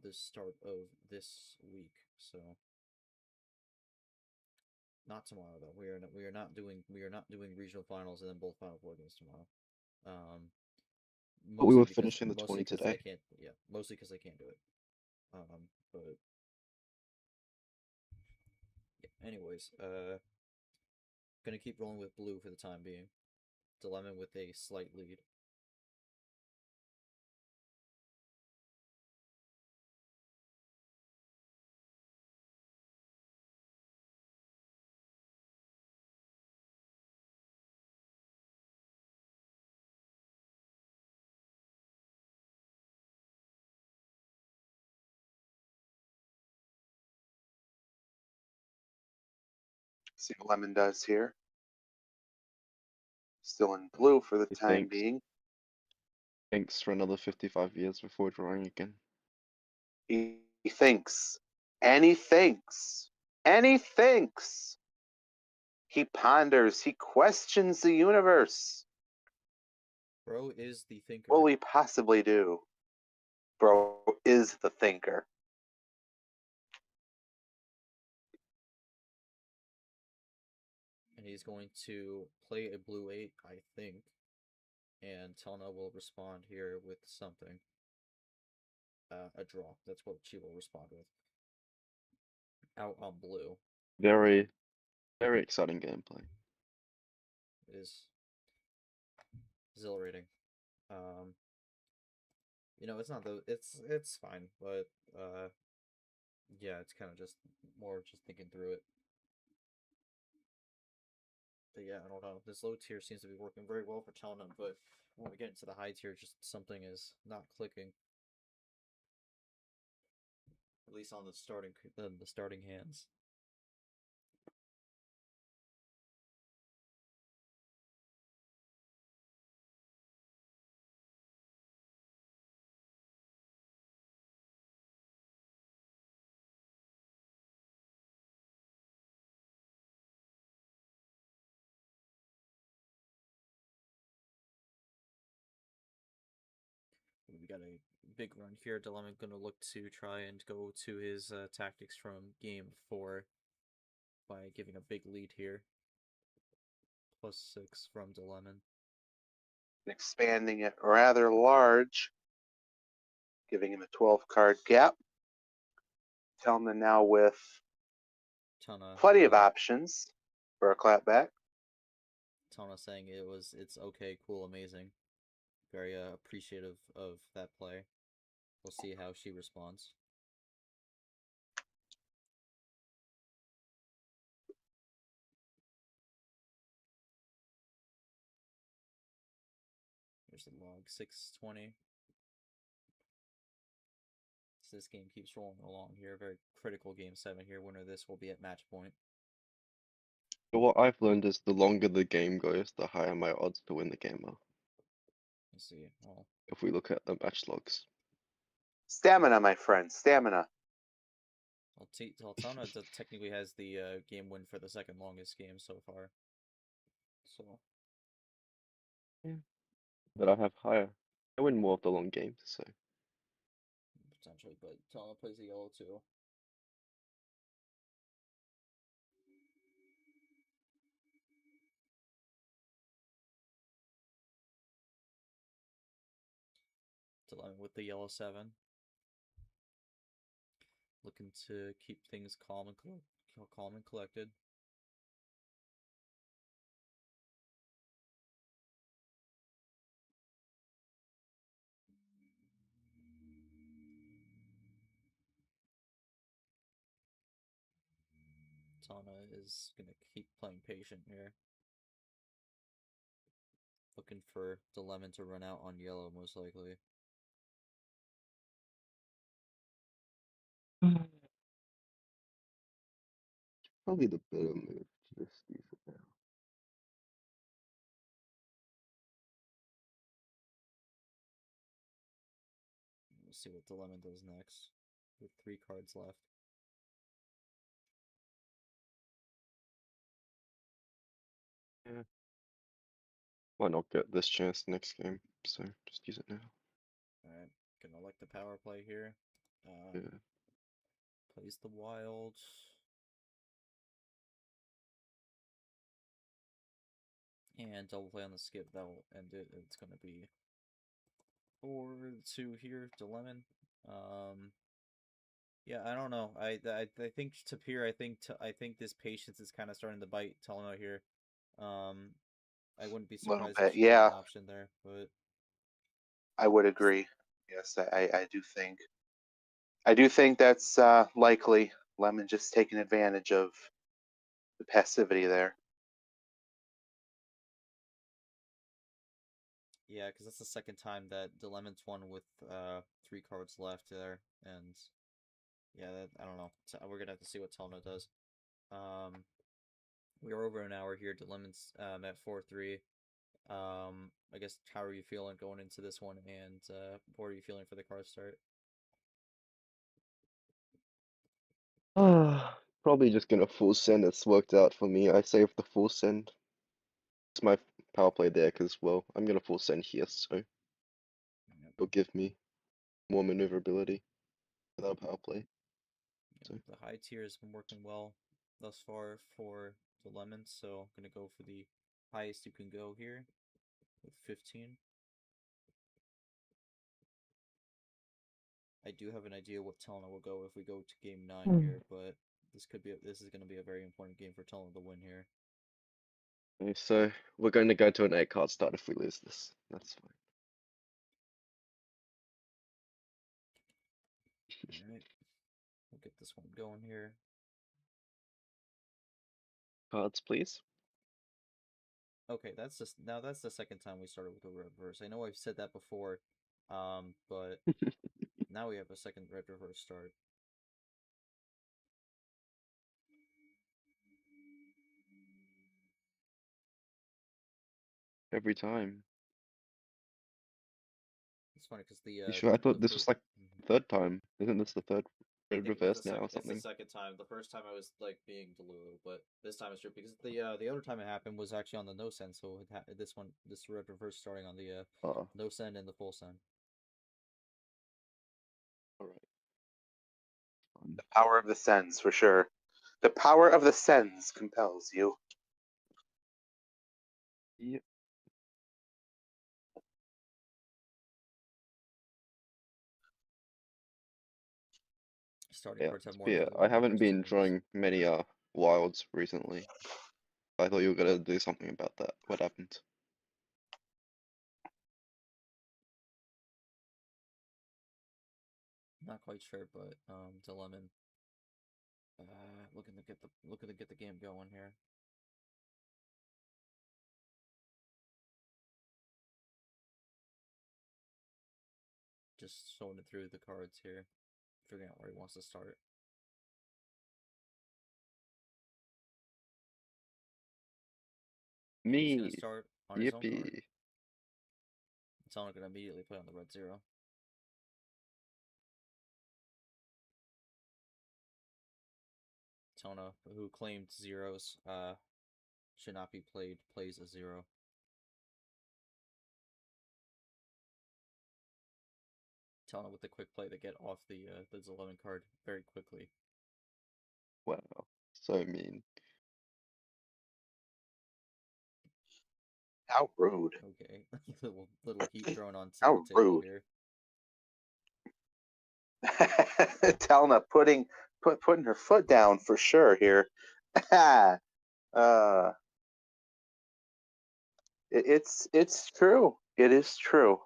the start of this week. So not tomorrow though. We are not doing regional finals and then both Final Four games tomorrow. But we were Mostly because finishing the 20 mostly because I today. can't. Yeah, mostly because I can't do it. But yeah, anyways, gonna keep rolling with blue for the time being. Dilemma with a slight lead. See what Lemon does here. Still in blue for the He time thinks. being. Thanks for another 55 years before drawing again. He thinks. And he thinks. And he thinks. He ponders. He questions the universe. Bro is the thinker. What will he possibly do? Bro is the thinker. And he's going to play a blue 8, I think. And Telna will respond here with something. A draw. That's what she will respond with. Out on blue. Very, very exciting gameplay. It is exhilarating. It's not it's fine, but yeah, it's kind of just more just thinking through it. But yeah, I don't know. This low tier seems to be working very well for Telna, but when we get into the high tier, just something is not clicking. At least on the starting hands. We got a big run here. Dilemma going to look to try and go to his tactics from game 4 by giving a big lead here. +6 from Dilemma. Expanding it rather large. Giving him a 12-card gap. Telna now with plenty of options for a clapback. Telna saying it's okay, cool, amazing. Very appreciative of that play. We'll see how she responds. Here's the log, 620. So this game keeps rolling along here. Very critical game 7 here. Winner of this will be at match point. But what I've learned is the longer the game goes, the higher my odds to win the game are. Let's see. Well, If we look at the match logs. Stamina, my friend, stamina. Telna technically has the game win for the second longest game so far. So. Yeah. But I have higher. I win more of the long games, so. Potentially, but Telna plays the yellow too. Dilemma with the yellow 7. Looking to keep things calm and collected. Telna is gonna keep playing patient here. Looking for Dilemma to run out on yellow, most likely. Probably the better move to just use it now. We'll see what Dilemma does next. With 3 cards left. Might not get this chance next game, so just use it now. Alright, gonna elect the power play here. Yeah. Plays the wild. And double play on the skip, that'll end it. It's gonna be 4-2 here to Lemon. Yeah, I don't know. I think Tapir. I think this patience is kind of starting to bite Telna here. I wouldn't be Little surprised if bit, she has yeah. an option there, but I would agree. Yes, I do think. I do think that's likely. Lemon just taking advantage of the passivity there. yeah, because that's the second time that Lemon's won with 3 cards left there, and yeah, I don't know. We're gonna have to see what Telna does. We are over an hour here. Lemon's at 4-3. I guess how are you feeling going into this one, and what are you feeling for the card start? Probably just gonna full send. It's worked out for me. I saved the full send. It's my power play there because, well, I'm gonna full send here, so Yep. it'll give me more maneuverability without a power play. Yeah, So. the high tier has been working well thus far for the lemons, so I'm gonna go for the highest you can go here with 15. I do have an idea what Telna will go if we go to game 9 here, but this is gonna be a very important game for Telna to win here. Okay, so we're going to go to an 8-card start if we lose this. That's fine. Alright. We'll get this one going here. Cards, please. Okay, that's the second time we started with a reverse. I know I've said that before, but now we have a second red reverse start. Every time. It's funny because You sure? I thought this was first. like the third time. Isn't this the third I red think it's reverse now or it's the something? second time. The first time I was like being delulu, but this time it's true because the other time it happened was actually on the no send. So this red reverse starting on the Oh, no send and the full send. alright. The power of the sends, for sure. The power of the sends compels you. Yep. Starting Yeah, cards have to more be than fair, the I red haven't reverse been tokens. drawing many wilds recently. I thought you were gonna do something about that. What happened? Not quite sure, but Dilemon. Looking to get the game going here. Just showing it through the cards here, figuring out where he wants to start. He's gonna Me. start on his own card. Yippee. It's only gonna immediately play on the red 0. Tona, who claimed zeros, should not be played, plays a 0. Tona with the quick play to get off the 11 card very quickly. Wow. So mean. How rude. Okay, little heat thrown onto the How table rude. here. Telna putting her foot down for sure here. uh, it's true. It is true.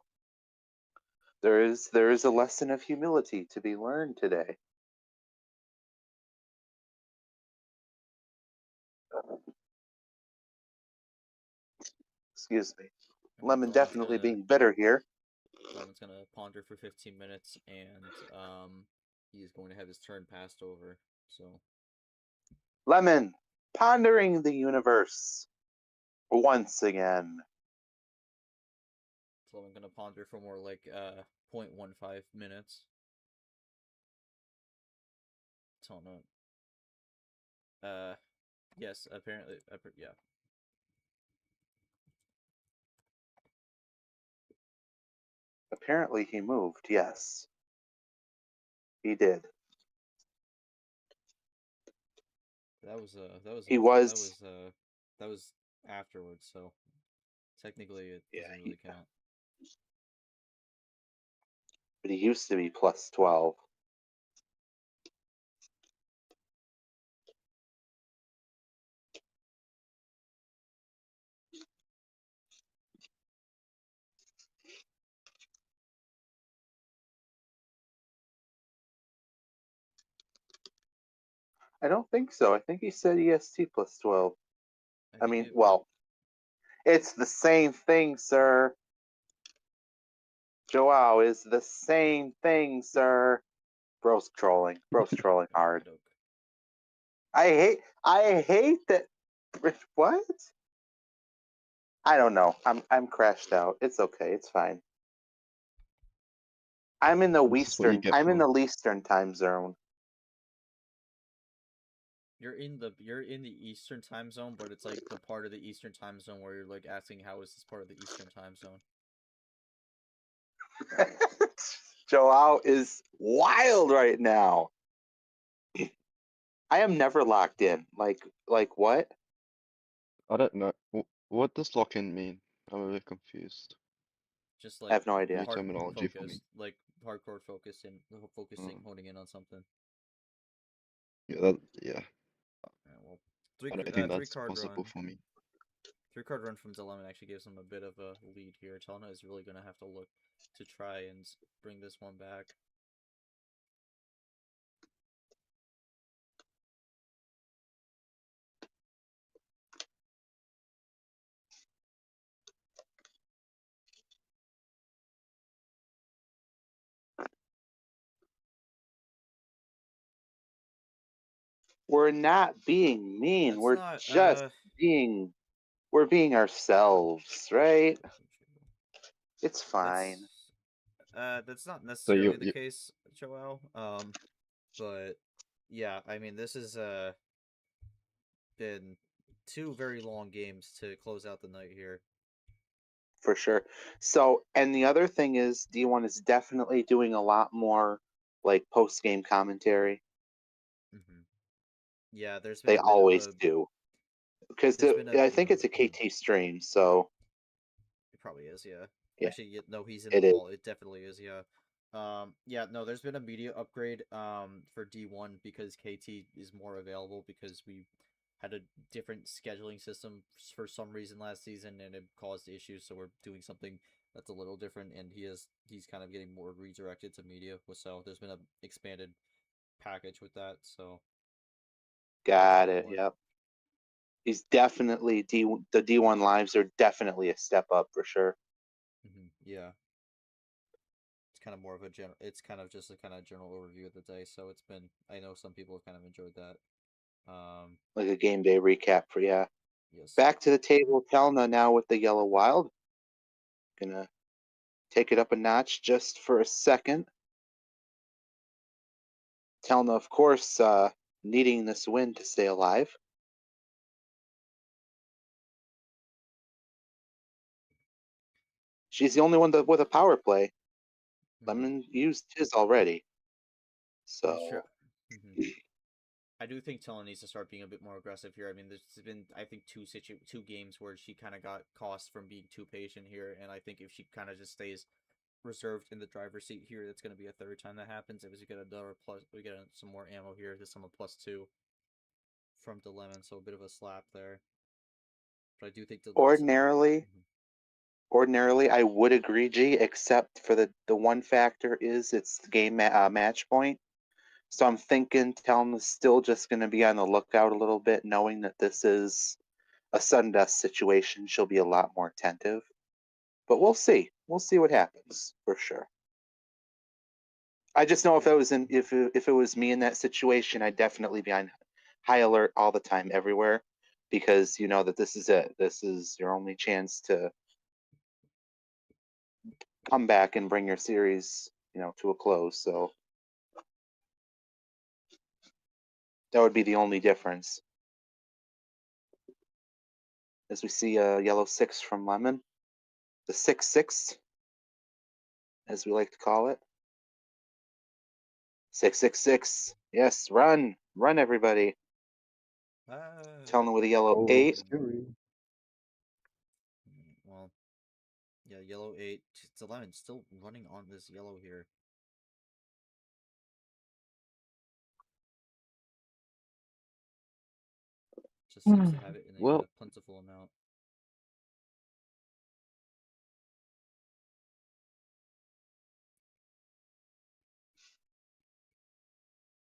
There is a lesson of humility to be learned today. Excuse me. Alright, Lemon definitely being bitter here. Lemon's gonna ponder for 15 minutes, and he's going to have his turn passed over. So Lemon pondering the universe once again. I'm gonna ponder for more like 0.15 minutes. Tona. Yes, apparently, yeah. Apparently he moved, yes. He did. That was He before, was that was afterwards, so technically it Yeah, doesn't really count. but he used to be plus 12. I don't think so. I think he said EST plus 12. I think mean, it, well, it's the same thing, sir. Joao is the same thing, sir. Bro's trolling. Bro's trolling hard. okey-doke. I hate that. What? I don't know. I'm crashed out. It's okay. It's fine. I'm in the This is what you Western. get I'm in for. the Eastern time zone. You're in the Eastern time zone, but it's like the part of the Eastern time zone where you're like asking how is this part of the Eastern time zone? Joao is wild right now. I am never locked in. Like what? I don't know. What does lock-in mean? I'm a bit confused. Just I like have no idea. New hard terminology for me. focused, like hardcore focus and focusing, Mm. honing in on something. Yeah, yeah. Yeah, well, I don't think three that's card possible run. for me. 3-card run from Dilemma actually gives him a bit of a lead here. Telna is really gonna have to look to try and bring this one back. We're not being mean. That's We're not just being ourselves, right? It's fine. That's not So necessarily the case, Joel. But yeah, I mean this is been 2 very long games to close out the night here. For sure. So, and the other thing is, D1 is definitely doing a lot more like post game commentary. Mm-hmm. Yeah, there's been They a bit of always a do. Because there's been a I think it's a KT stream, so it probably is, yeah. yeah, Actually, no, he's in the it is. call. It definitely is, yeah. Yeah, no, there's been a media upgrade for D1 because KT is more available because we had a different scheduling system for some reason last season and it caused issues, so we're doing something that's a little different and he's kind of getting more redirected to media, so there's been a expanded package with that, so Got definitely it. more. Yep. He's definitely the D1 lives are definitely a step up for sure. Yeah. It's kind of more of a general. It's kind of just a kind of general overview of the day. So it's been. I know some people have kind of enjoyed that. Like a game day recap for yeah. Yes. Back to the table, Telna now with the Yellow Wild. Gonna take it up a notch just for a second. Telna, of course, needing this win to stay alive. She's the only one with a power play. Lemon used his already. He's So I do think Telna needs to start being a bit more aggressive here. I mean, there's been I think two games where she kind of got cost from being too patient here, and I think if she kind of just stays reserved in the driver's seat here, that's going to be a third time that happens. If we get another plus, we get some more ammo here. This some a +2 from Dilemma, so a bit of a slap there. But I do think ordinarily, I would agree, G, except for the one factor is it's the game match point. So I'm thinking Telna's still just going to be on the lookout a little bit, knowing that this is a sudden death situation. She'll be a lot more attentive. But we'll see. We'll see what happens for sure. I just know if it was me in that situation, I'd definitely be on high alert all the time, everywhere, because you know that this is it. This is your only chance to come back and bring your series, to a close. So that would be the only difference. As we see a yellow 6 from Lemon, the 6/6. as we like to call it. 666. Yes, run. Run, everybody. Telna with a yellow Oh, 8. scary. Well, yeah, yellow 8. It's 11. Still running on this yellow here. Just seems to have it in Well, a plentiful amount.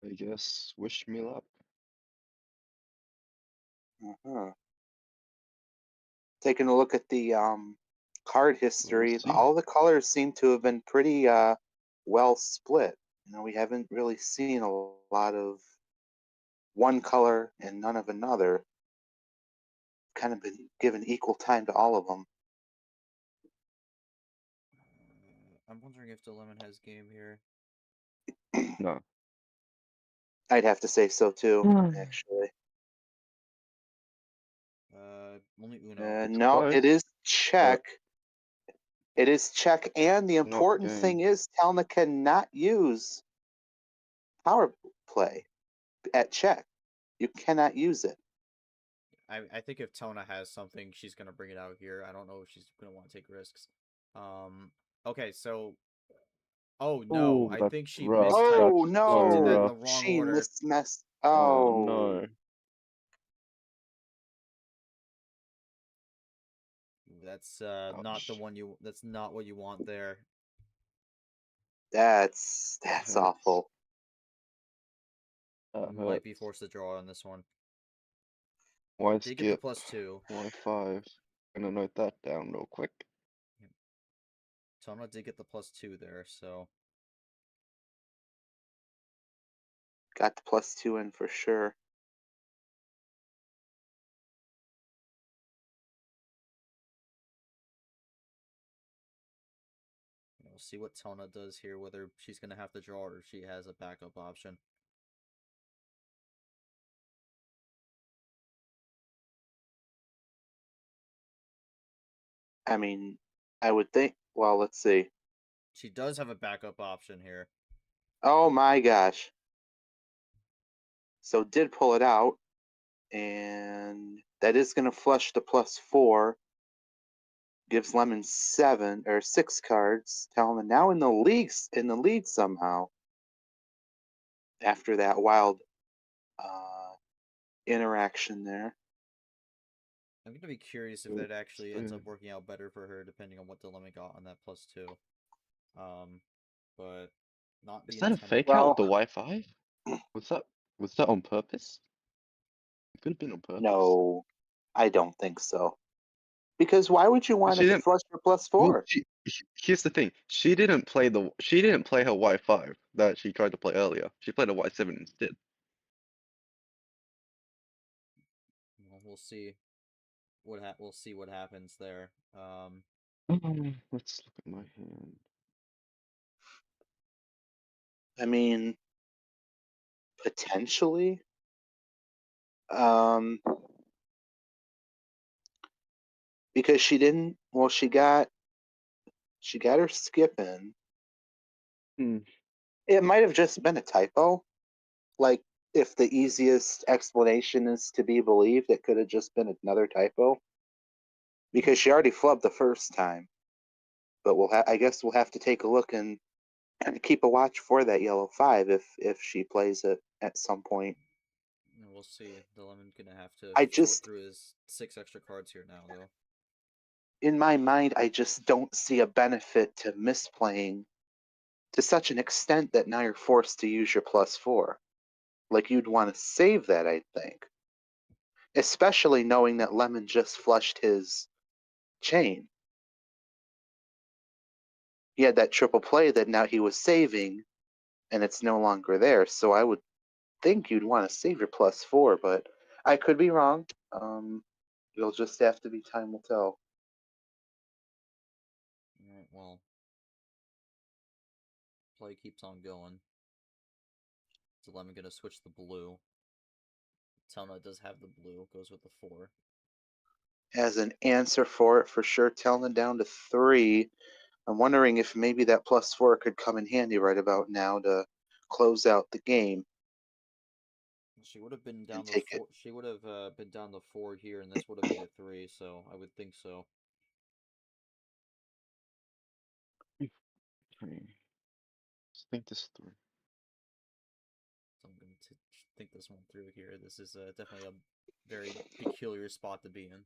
I guess wish me luck. Taking a look at the card history, see. all the colors seem to have been pretty well split. You know, we haven't really seen a lot of one color and none of another. Kind of been given equal time to all of them. I'm wondering if the lemon has game here. No. I'd have to say so too, actually. Only Uno. It's No, close, it is but check. It is check, and the not important thing game. is Telna cannot use power play at check. You cannot use it. I think if Tona has something, she's gonna bring it out here. I don't know if she's gonna want to take risks. Okay, so oh no, Oh, I that's think she rough. mistyped. Oh That's so She did that in no, the rough. wrong she order. mismessed. Oh Oh, no. That's not the Ouch. one you. That's not what you want there. that's Hurts. awful. That Might be hurts. forced to draw on this one. Why Did get the skip? +2. Why 5? Gonna note that down real quick. Tona did get the +2 there, so Got the +2 in for sure. we'll see what Tona does here. Whether she's gonna have to draw or if she has a backup option. I mean, I would think. Well, let's see. She does have a backup option here. Oh my gosh. So did pull it out, and that is going to flush the +4. Gives Lemon 7 or 6 cards. Telling now in the lead somehow. After that wild interaction there. I'm gonna be curious if that actually ends up working out better for her, depending on what the lemon got on that +2. But not the Is that a intent. fake out with the Wi-Fi? Was that on purpose? It could have been on purpose. No, I don't think so. Because why would you want She it to didn't. flush for Well, +4? here's the thing. She didn't play her Y5 that she tried to play earlier. She played a Y7 instead. Well, we'll see. We'll see what happens there. Let's look at my hand. I mean, potentially. Because she didn't. Well, she got her skip in. Hmm. It might have just been a typo. Like, if the easiest explanation is to be believed, it could have just been another typo. Because she already flubbed the first time. But I guess we'll have to take a look and keep a watch for that yellow 5 if she plays it at some point. We'll see. The lemon gonna have to I sort just, through his 6 extra cards here now, though. in my mind, I just don't see a benefit to misplaying to such an extent that now you're forced to use your +4. Like, you'd want to save that, I think. Especially knowing that Lemon just flushed his chain. He had that triple play that now he was saving, and it's no longer there. So I would think you'd want to save your +4, but I could be wrong. You'll just have to be time will tell. Alright, well. Play keeps on going. So lemon gonna switch the blue. Telna does have the blue, goes with the 4. As an answer for it, for sure, Telna down to 3. I'm wondering if maybe that +4 could come in handy right about now to close out the game. She would have been down the take it. 4. She would have been down the 4 here, and this would have made it 3. So I would think so. Let's think this through. So I'm going to think this one through here. This is definitely a very peculiar spot to be in.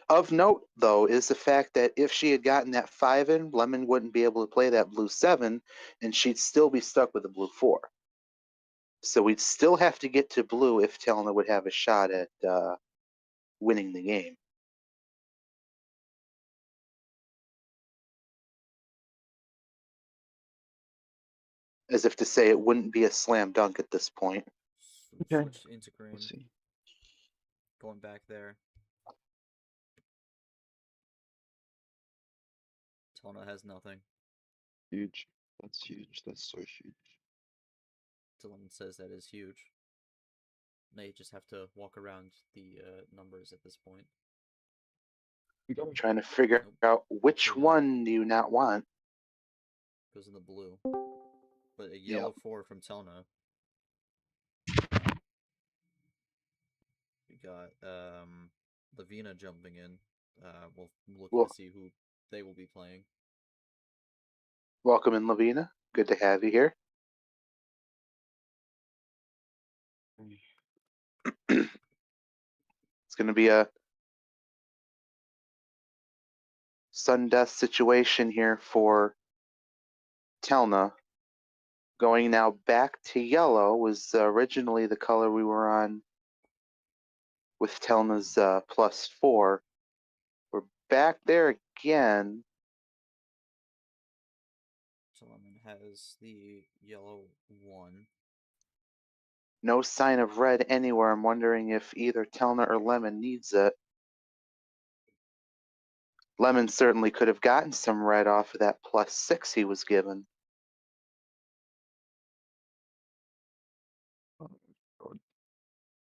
Of note, though, is the fact that if she had gotten that 5 in, Lemon wouldn't be able to play that blue 7, and she'd still be stuck with the blue 4. So we'd still have to get to blue if Telna would have a shot at winning the game. As if to say it wouldn't be a slam dunk at this point. Okay. Switch into green. We'll see. Going back there. Telna has nothing. Huge. That's huge. That's so huge. Dylan says that is huge. They just have to walk around the numbers at this point. I'm trying to figure out which one do you not want. Goes in the blue. But a yellow 4 from Telna. We got Lavina jumping in. We'll look to see who they will be playing. Welcome in, Lavina. Good to have you here. It's going to be a sun death situation here for Telna. Going now back to yellow was originally the color we were on with Telna's +4. We're back there again. Solomon has the yellow 1. No sign of red anywhere. I'm wondering if either Telna or Lemon needs it. Lemon certainly could have gotten some red off of that +6 he was given. Oh, God.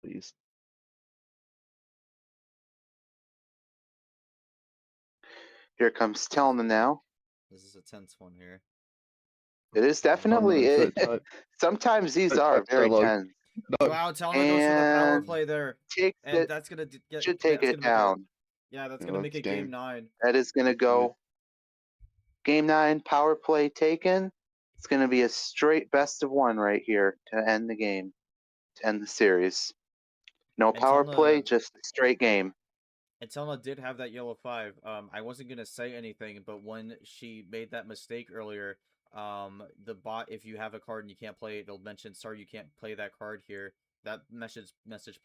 Please. Here comes Telna now. This is a tense one here. It is Oh, no, definitely. Don't Sometimes these don't are touch very Solo. tense. No. Wow, Telna goes for the power And play there. Takes And it. that's going to get Should take that's it gonna make down. yeah, that's Yeah, going to make that's it game game. 9. That is going to go. Game 9, power play taken. It's going to be a straight best of 1 right here to end the game, to end the series. No And power play, Telna- just a straight game. And Telna did have that yellow 5. I wasn't gonna say anything, but when she made that mistake earlier, the bot, if you have a card and you can't play it, it'll mention, "Sorry, you can't play that card here." That message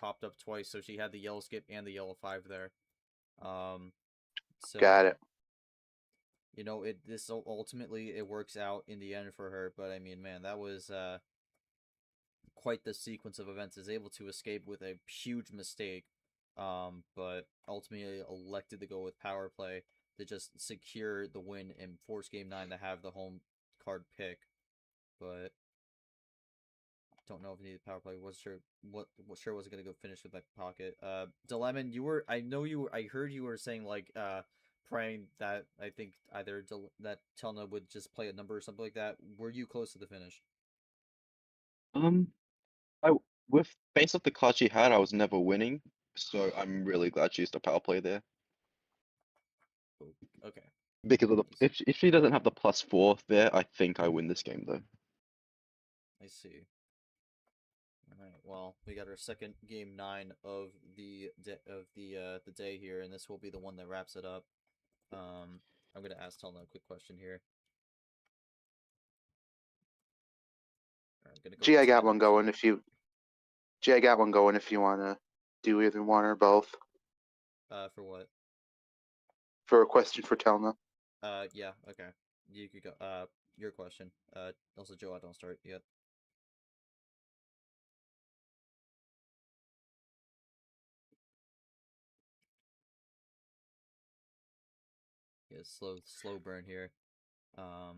popped up twice, so she had the yellow skip and the yellow 5 there. So Got it. you know, this ultimately it works out in the end for her. But I mean, man, that was quite the sequence of events. Is able to escape with a huge mistake. But ultimately elected to go with power play to just secure the win and force game 9 to have the home card pick. But don't know if he needed power play. Wasn't sure what was gonna go finish with that pocket. Delemon, I heard you were saying like praying that I think either that Telna would just play a number or something like that. Were you close to the finish? With based off the card she had, I was never winning, so I'm really glad she used the power play there. Okay. Because of the if she doesn't have the +4 there, I think I win this game though. I see. All right. Well, we got our second game 9 of the day here, and this will be the one that wraps it up. I'm gonna ask Telna a quick question here. Gee, I got one going if you. Gee, I got one going if you want to do either one or both. For what? For a question for Telna. Yeah, okay. You could go. Your question. Also, Joe, I don't start yet. Yeah, slow burn here. All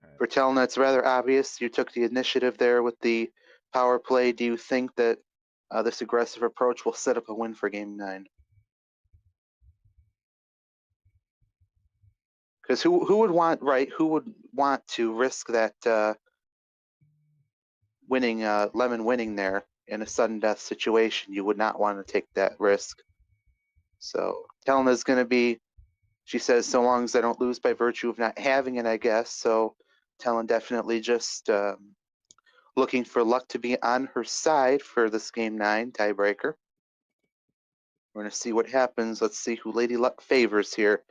right. For Telna, it's rather obvious you took the initiative there with the power play. Do you think that this aggressive approach will set up a win for Game 9? Because who would want to risk that lemon winning there in a sudden death situation? You would not want to take that risk. So Telna's going to be, she says, so long as I don't lose by virtue of not having it, I guess. So Telna definitely just looking for luck to be on her side for this game 9 tiebreaker. We're going to see what happens. Let's see who Lady Luck favors here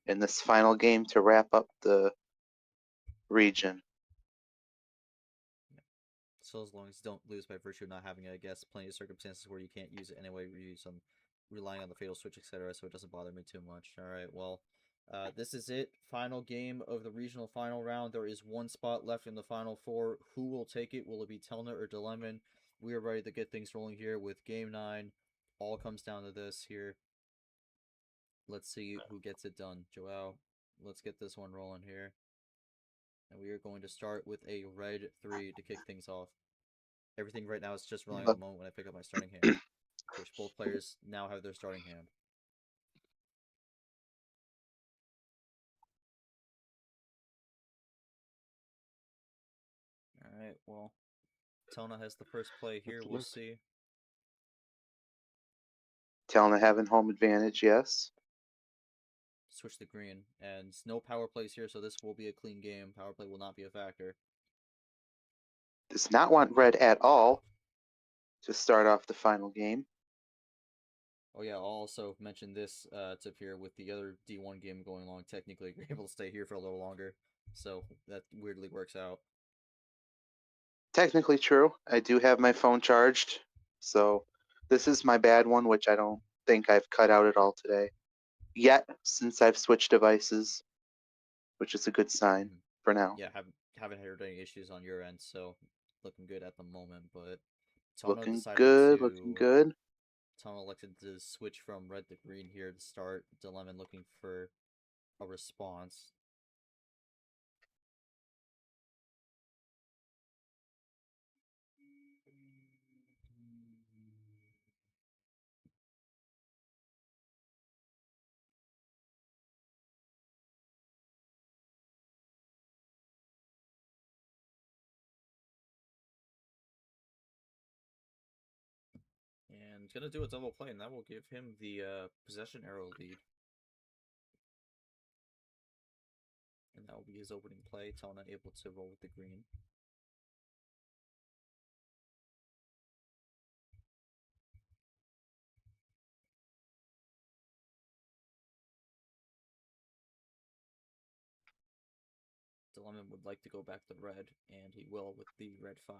in this final game to wrap up the region. So as long as you don't lose by virtue of not having it, I guess plenty of circumstances where you can't use it anyway, relying on the fatal switch, etc. So it doesn't bother me too much. All right, well, this is it. Final game of the regional final round. There is one spot left in the final four. Who will take it? Will it be Telna or Dilemon? We are ready to get things rolling here with game 9. All comes down to this here. Let's see who gets it done. Joao, let's get this one rolling here. And we are going to start with a red 3 to kick things off. Everything right now is just relying on the moment when I pick up my starting hand, which both players now have their starting hand. Alright, well, Telna has the first play here. We'll see. Telna having home advantage, yes. Switch the green, and no power plays here, so this will be a clean game. Power play will not be a factor. Does not want red at all to start off the final game. Oh yeah, I'll also mention this tip here with the other D1 game going along. Technically, you're able to stay here for a little longer, so that weirdly works out. Technically true. I do have my phone charged, so this is my bad one, which I don't think I've cut out at all today yet, since I've switched devices, which is a good sign for now. Yeah, haven't heard any issues on your end, so looking good at the moment. But Looking good. Telna elected to switch from red to green here to start. Dilemon looking for a response. And he's going to do a double play, and that will give him the possession arrow lead. And that will be his opening play. Telna able to roll with the green. Dilemma would like to go back to red, and he will with the red 5.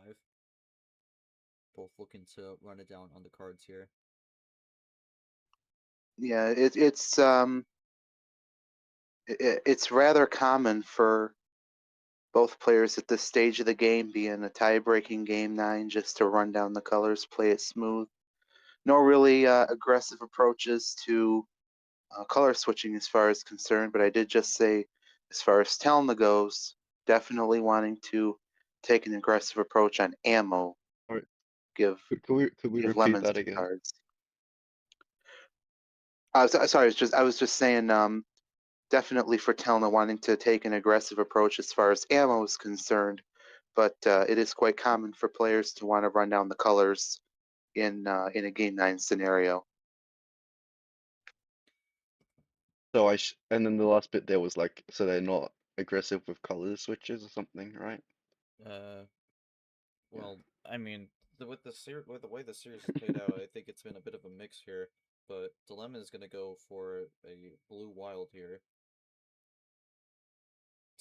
Both looking to run it down on the cards here. Yeah, it's rather common for both players at this stage of the game, being a tie-breaking game 9, just to run down the colors, play it smooth. No really aggressive approaches to color switching as far as concerned, but I did just say, as far as Telna goes, definitely wanting to take an aggressive approach on ammo. Alright. Could we give repeat lemons that 2 again? cards. Sorry, I was just saying, definitely for Telna wanting to take an aggressive approach as far as ammo is concerned, but it is quite common for players to want to run down the colors in a game 9 scenario. So and then the last bit there was like, so they're not aggressive with color switches or something, right? Well, I mean, with the way the series is played out, I think it's been a bit of a mix here. But Dilemma is going to go for a blue wild here.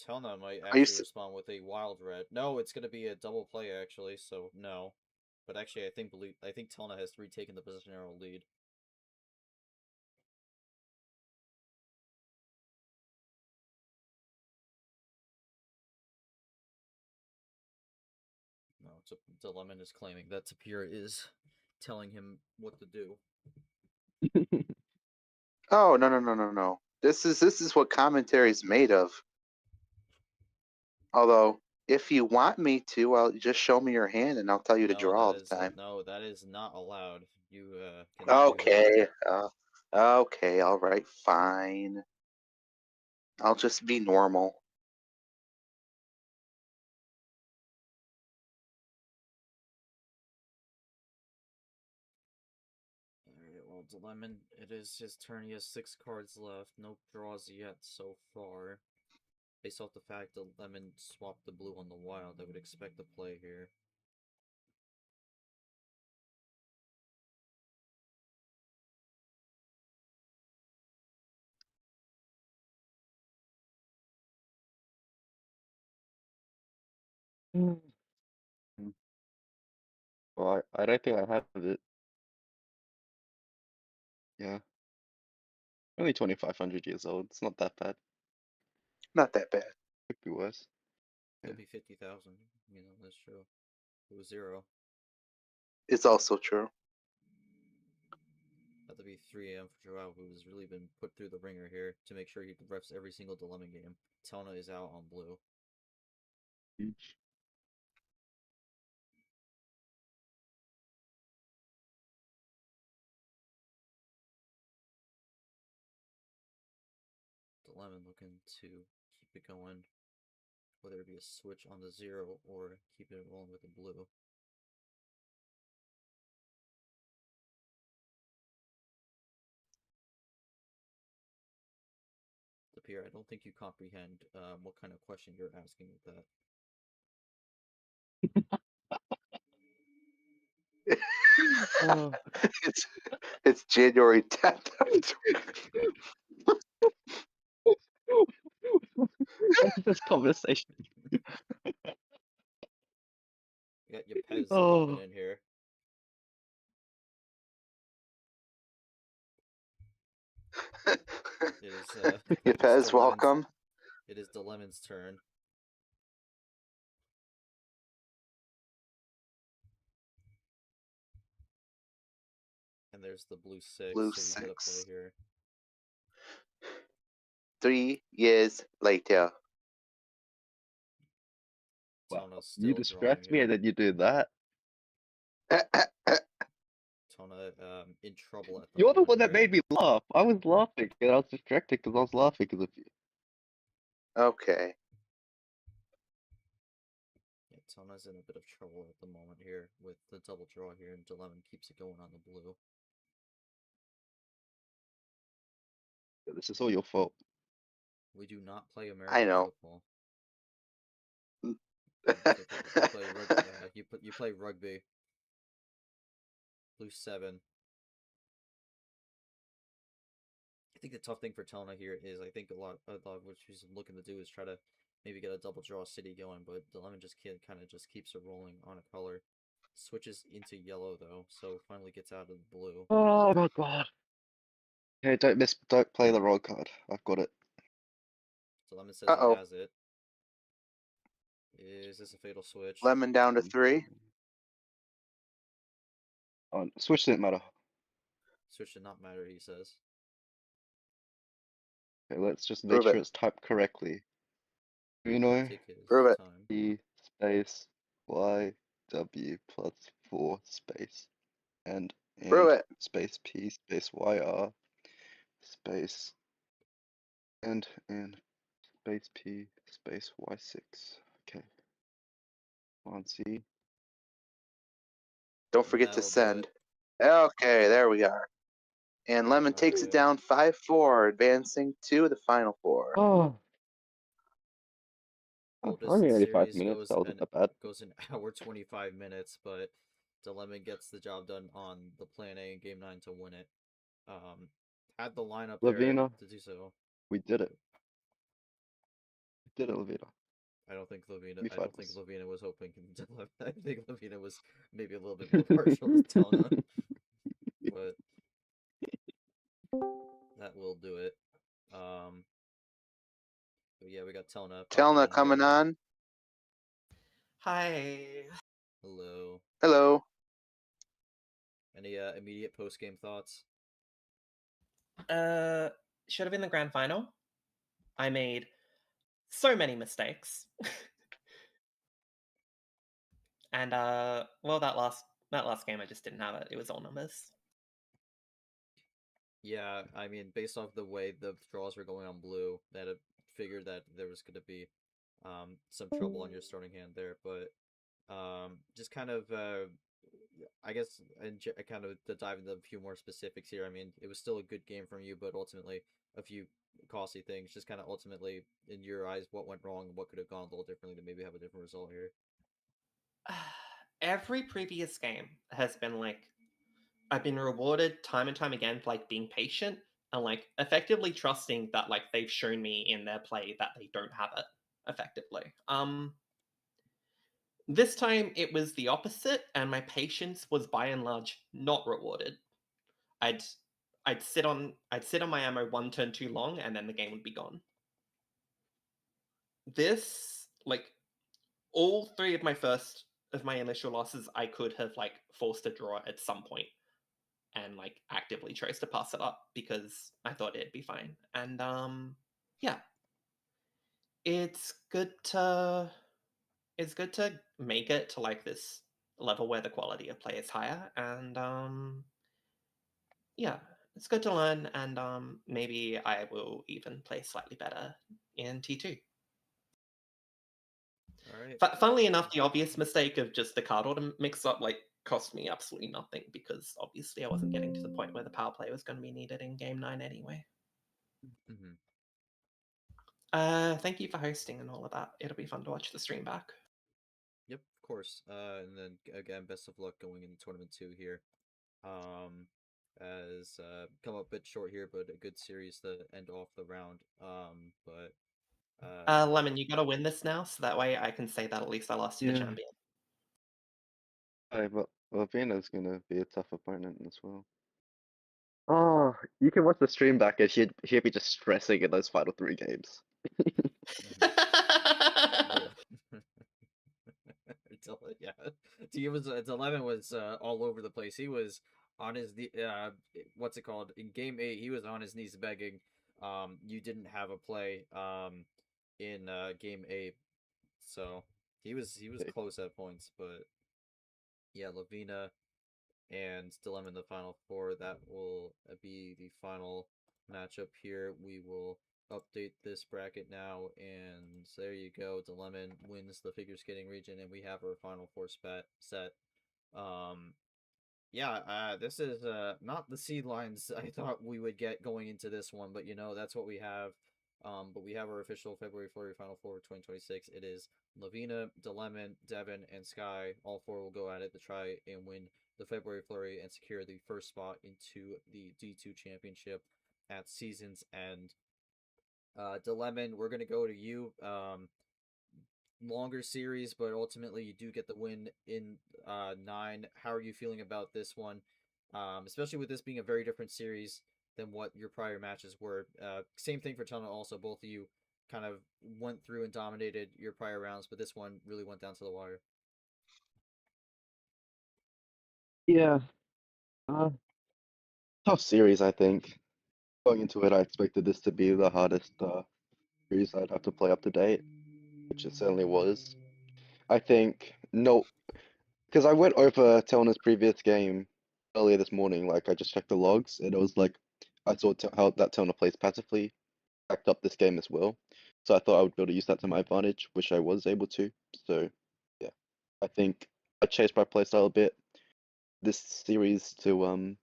Telna might actually respond with a wild red. No, it's going to be a double play actually, so no. But actually, I think Telna has retaken the position arrow lead. No, Dilemma is claiming that Tapir is telling him what to do. Oh, no. This is what commentary is made of. Although, if you want me to, I'll just show me your hand and I'll tell you to draw all the time. No, that is not allowed. You Okay. Okay, all right, fine. I'll just be normal. Alright, well, Lemon, it is his turn. He has 6 cards left. No draws yet so far. Based off the fact that Lemon swapped the blue on the wild, I would expect a play here. Well, I don't think I have it. Yeah. Only 2,500 years old. It's not that bad. Not that bad. Could be worse. Could be 50,000. You know, that's true. It was 0. It's also true. Had to be 3 a.m. for Joao, who's really been put through the ringer here to make sure he refs every single dilemma game. Telna is out on blue. Huge. Lemon looking to keep it going, whether it be a switch on the 0 or keep it rolling with the blue. The Pierre, I don't think you comprehend what kind of question you're asking with that. Oh. It's January 10th. What is this conversation? You got your Pez Oh. popping in here. It is Yepes, welcome. It is the Lemon's turn. And there's the blue 6, Blue so we get a play 6. here. 3 years later. Wow. Telna's still You drawing distract me here. and then you do that. Telna in trouble at the You're the moment one that here. made me laugh. I was laughing and I was distracted because I was laughing because of you. Okay. Yeah, Telna's in a bit of trouble at the moment here with the double draw here, and Lemon keeps it going on the blue. This is all your fault. We do not play I American know. football. You play rugby. You play rugby. Blue 7. I think the tough thing for Telna here is I think a lot of what she's looking to do is try to maybe get a double draw city going, but the Lemon just kind of just keeps it rolling on a color. Switches into yellow though, so finally gets out of the blue. Oh my god. Okay, don't play the wrong card. I've got it. So Lemon says Uh-oh. he has it. Is this a fatal switch? Lemon down to 3. Oh, switch didn't matter. Switch did not matter, he says. Okay, let's just make Prove sure it. it's typed correctly. Uno Take his Prove it. time. E space Y W plus 4 space and Prove it. space P space YR space and space P space Y6. Okay. On C. Don't forget to That'll do send. it. Okay, there we are. And Lemon takes it Alright. down 5-4, advancing to the Final Four. Oh. Oldest Only 85 series minutes. That wasn't that bad. goes an hour 25 minutes, but Lemon gets the job done on the plan A in game 9 to win it. Had the lineup Lavina, there to do so. we did it. We did it, Lavina. I don't think Lavina. We I fight don't think this. Lavina was hoping. I think Lavina was maybe a little bit more partial to Telna, but that will do it. But yeah, we got Telna. Telna popping coming in. on. Hi. Hello. Hello. Any immediate post game thoughts? Should have been the grand final. I made so many mistakes. And well, that last game I just didn't have it. It was all numbers. Yeah, I mean, based off the way the draws were going on blue, that a figured that there was going to be some trouble on your starting hand there, but just kind of I guess kind of to dive into a few more specifics here. I mean, it was still a good game from you, but ultimately a few costly things. Just kind of ultimately, in your eyes, what went wrong and what could have gone a little differently to maybe have a different result here. Every previous game has been like, I've been rewarded time and time again for like being patient and like effectively trusting that like they've shown me in their play that they don't have it effectively. This time it was the opposite, and my patience was by and large not rewarded. I'd sit on my ammo one turn too long, and then the game would be gone. This, like, all three of my initial losses, I could have like forced a draw at some point, and like actively chose to pass it up because I thought it'd be fine. And yeah, it's good to make it to like this level where the quality of play is higher, and yeah, it's good to learn, and maybe I will even play slightly better in T2. All right. Funnily enough, the obvious mistake of just the card order mix-up like cost me absolutely nothing, because obviously I wasn't getting to the point where the power play was going to be needed in Game 9 anyway. Mm-hmm. Thank you for hosting and all of that. It'll be fun to watch the stream back. Yep, of course. And then again, best of luck going into tournament 2 here. As come up a bit short here, but a good series to end off the round. But Lemon, you gotta win this now, so that way I can say that at least I lost to the Yeah. champion. But Lavina's gonna be a tough opponent as well. Oh, you can watch the stream back and he'd be just stressing in those final 3 games. yeah, Lemon was all over the place. He was on his what's it called, in game 8? He was on his knees begging. You didn't have a play in game 8, so he was close at points. But yeah, Lavina and Dilemma in the Final Four. That will be the final matchup here. We will update this bracket now, and there you go. Dilemma wins the figure skating region, and we have our Final Four set. Yeah, this is not the seed lines I thought we would get going into this one, but that's what we have. But we have our official February Flurry Final Four 2026. It is Lavina, Dilemma, Devin, and Sky. All 4 will go at it to try and win the February Flurry and secure the first spot into the D2 championship at season's end. Dilemma, we're gonna go to you. Longer series, but ultimately you do get the win in 9. How are you feeling about this one? Especially with this being a very different series than what your prior matches were. Same thing for Telna also. Both of you kind of went through and dominated your prior rounds, but this one really went down to the wire. Yeah. Tough series, I think. Going into it, I expected this to be the hardest series I'd have to play up to date, which it certainly was. I think no, because I went over Telna's previous game earlier this morning. Like I just checked the logs, and it was like I saw how that Telna plays passively, backed up this game as well. So I thought I would be able to use that to my advantage, which I was able to. So yeah, I think I changed my playstyle a bit this series to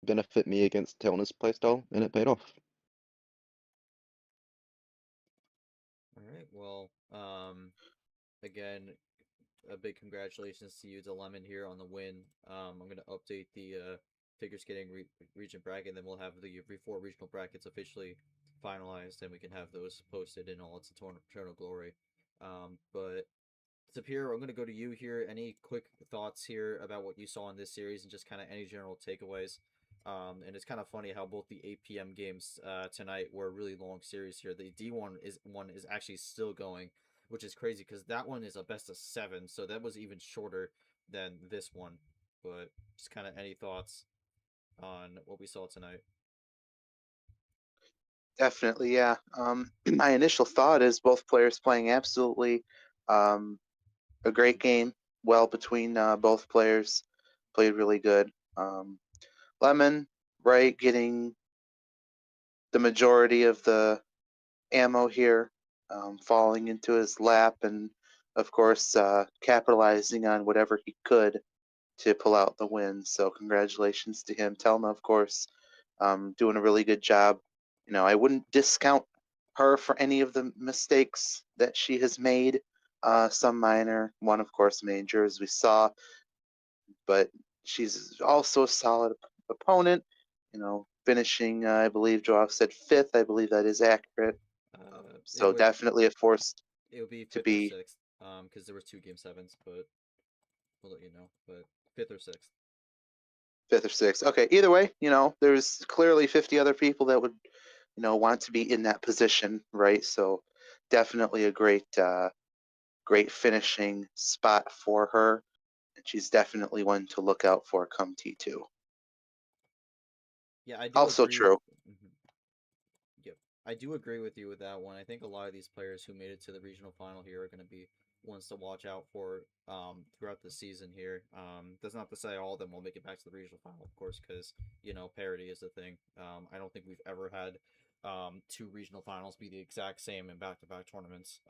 benefit me against Telna's playstyle, and it paid off. All right. Well, again, a big congratulations to you, Dilemma, here on the win. I'm gonna update the figure skating region bracket, and then we'll have the 4 regional brackets officially finalized, and we can have those posted in all its eternal glory. But Sapir, I'm gonna go to you here. Any quick thoughts here about what you saw in this series, and just kind of any general takeaways? And it's kind of funny how both the 8 p.m. games tonight were a really long series here. The D1 is actually still going, which is crazy because that one is a best of 7, so that was even shorter than this one. But just kind of any thoughts on what we saw tonight? Definitely, yeah. My initial thought is both players playing absolutely a great game. Well between both players, played really good. Lemon, right, getting the majority of the ammo here, falling into his lap, and of course capitalizing on whatever he could to pull out the win. So congratulations to him. Telna, of course, doing a really good job. I wouldn't discount her for any of the mistakes that she has made. Some minor, one of course major, as we saw, but she's also a solid opponent. Finishing, I believe Joao said fifth. I believe that is accurate. It So would definitely a force it would be to fifth or be sixth. Because there was two game sevens, but we'll let you know. But fifth or sixth. fifth or sixth. Okay, either way, there's clearly 50 other people that would, want to be in that position, right? So definitely a great finishing spot for her. And she's definitely one to look out for come T2. Yeah, I do Also agree. true. Mhm. Yep, I do agree with you with that one. I think a lot of these players who made it to the regional final here are going to be ones to watch out for throughout the season here. That's not to say all of them will make it back to the regional final, of course, because parity is the thing. I don't think we've ever had two regional finals be the exact same in back-to-back tournaments.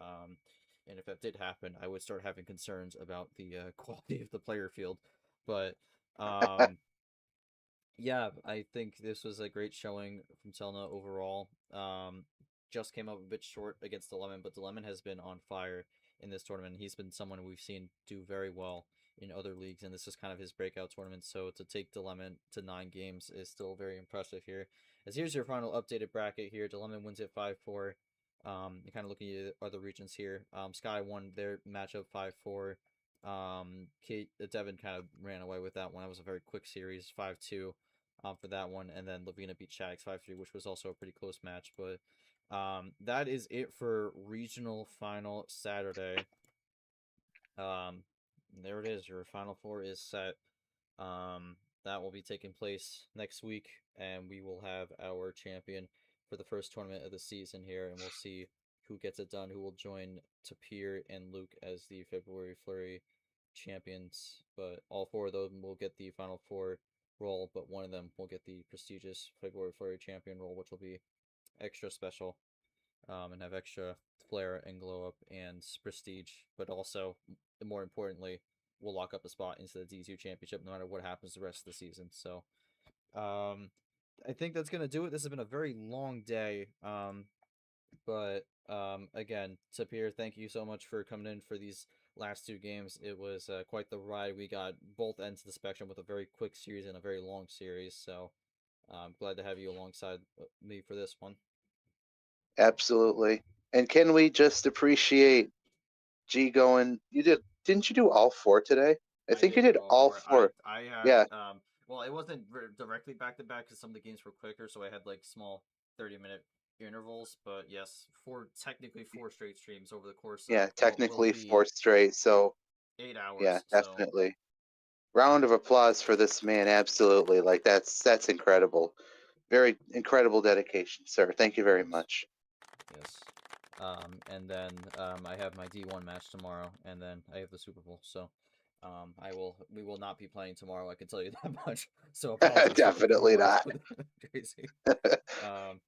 And if that did happen, I would start having concerns about the quality of the player field. But yeah, I think this was a great showing from Telna overall. Just came up a bit short against Dilemon, but Dilemon has been on fire in this tournament. He's been someone we've seen do very well in other leagues, and this is kind of his breakout tournament. So to take Dilemon to 9 games is still very impressive here. As here's your final updated bracket here. Dilemon wins it 5-4. Kind of looking at other regions here. Sky won their matchup 5-4. Devin kind of ran away with that one. That was a very quick series, 5-2 for that one, and then Lavina beat Shags 5-3, which was also a pretty close match. But that is it for regional final Saturday. There it is. Your final four is set. That will be taking place next week, and we will have our champion for the first tournament of the season here, and we'll see who gets it done, who will join Tapir and Luke as the February Flurry champions. But all four of them will get the final four role, but one of them will get the prestigious February Flurry champion role, which will be extra special, and have extra flair and glow up and prestige, but also, more importantly, will lock up a spot into the D2 championship no matter what happens the rest of the season. So, I think that's gonna do it. This has been a very long day. But again, Tapir, thank you so much for coming in for these last 2 games. It was quite the ride. We got both ends of the spectrum with a very quick series and a very long series. So I'm glad to have you alongside me for this one. Absolutely. And can we just appreciate G going? Didn't you do all four today? I think you did all four. I had Yeah, well, it wasn't directly back to back because some of the games were quicker, so I had like small 30-minute intervals. But yes, technically 4 straight streams over the course of yeah, what will technically be four straight. So 8 hours. yeah, So definitely. Round of applause for this man. Absolutely. Like that's incredible. Very incredible dedication, sir. Thank you very yes, much. yes. And then I have my D1 match tomorrow, and then I have the Super Bowl. So we will not be playing tomorrow. I can tell you that much. So apologies for the poor Definitely words not. for the crazy. Um,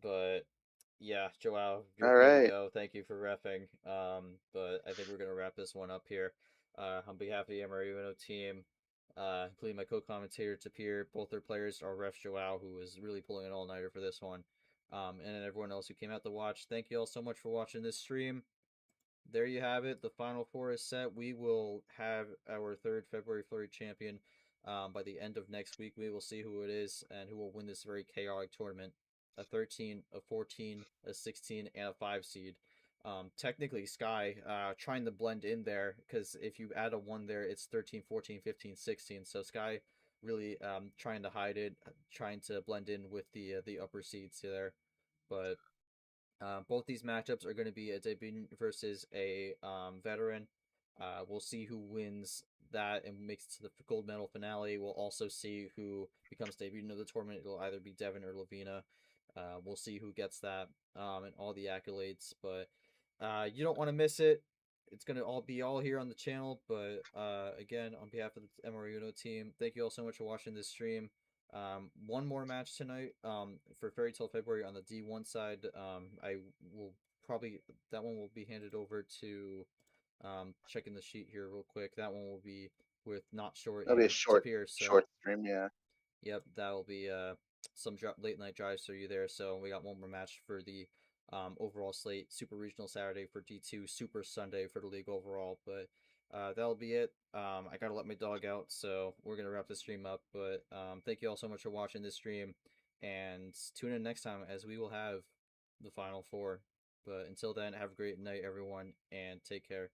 but yeah, Joao, you're All free to right. go. Thank you for refing. But I think we're gonna wrap this one up here. On behalf of the MRE UNO team, including my co-commentator Tapir, both their players are Ref Joao, who was really pulling an all-nighter for this one. And then everyone else who came out to watch. Thank you all so much for watching this stream. There you have it. The final four is set. We will have our third February Flurry champion by the end of next week. We will see who it is and who will win this very chaotic tournament. A 13, a 14, a 16, and a 5 seed. Technically, Sky trying to blend in there because if you add a 1 there, it's 13, 14, 15, 16. So Sky really trying to hide it, trying to blend in with the upper seeds there. But both these matchups are going to be a debut versus a veteran. We'll see who wins that and makes it to the gold medal finale. We'll also see who becomes debut of the tournament. It'll either be Devin or Lavina. We'll see who gets that and all the accolades. But you don't want to miss it. It's going to all be all here on the channel. But again, on behalf of the MRE UNO team, thank you all so much for watching this stream. One more match tonight. For Fairy Tale February on the D1 side. I will probably that one will be handed over to checking the sheet here real quick. That one will be with Not Short That'll be a and Tapir. So short stream. Yeah. yep, that'll be some late night drives for you there. So we got one more match for the overall slate. Super Regional Saturday for D2, Super Sunday for the league overall. But that'll be it. I gotta let my dog out, so we're gonna wrap the stream up. But thank you all so much for watching this stream, and tune in next time as we will have the Final Four. But until then, have a great night, everyone, and take care.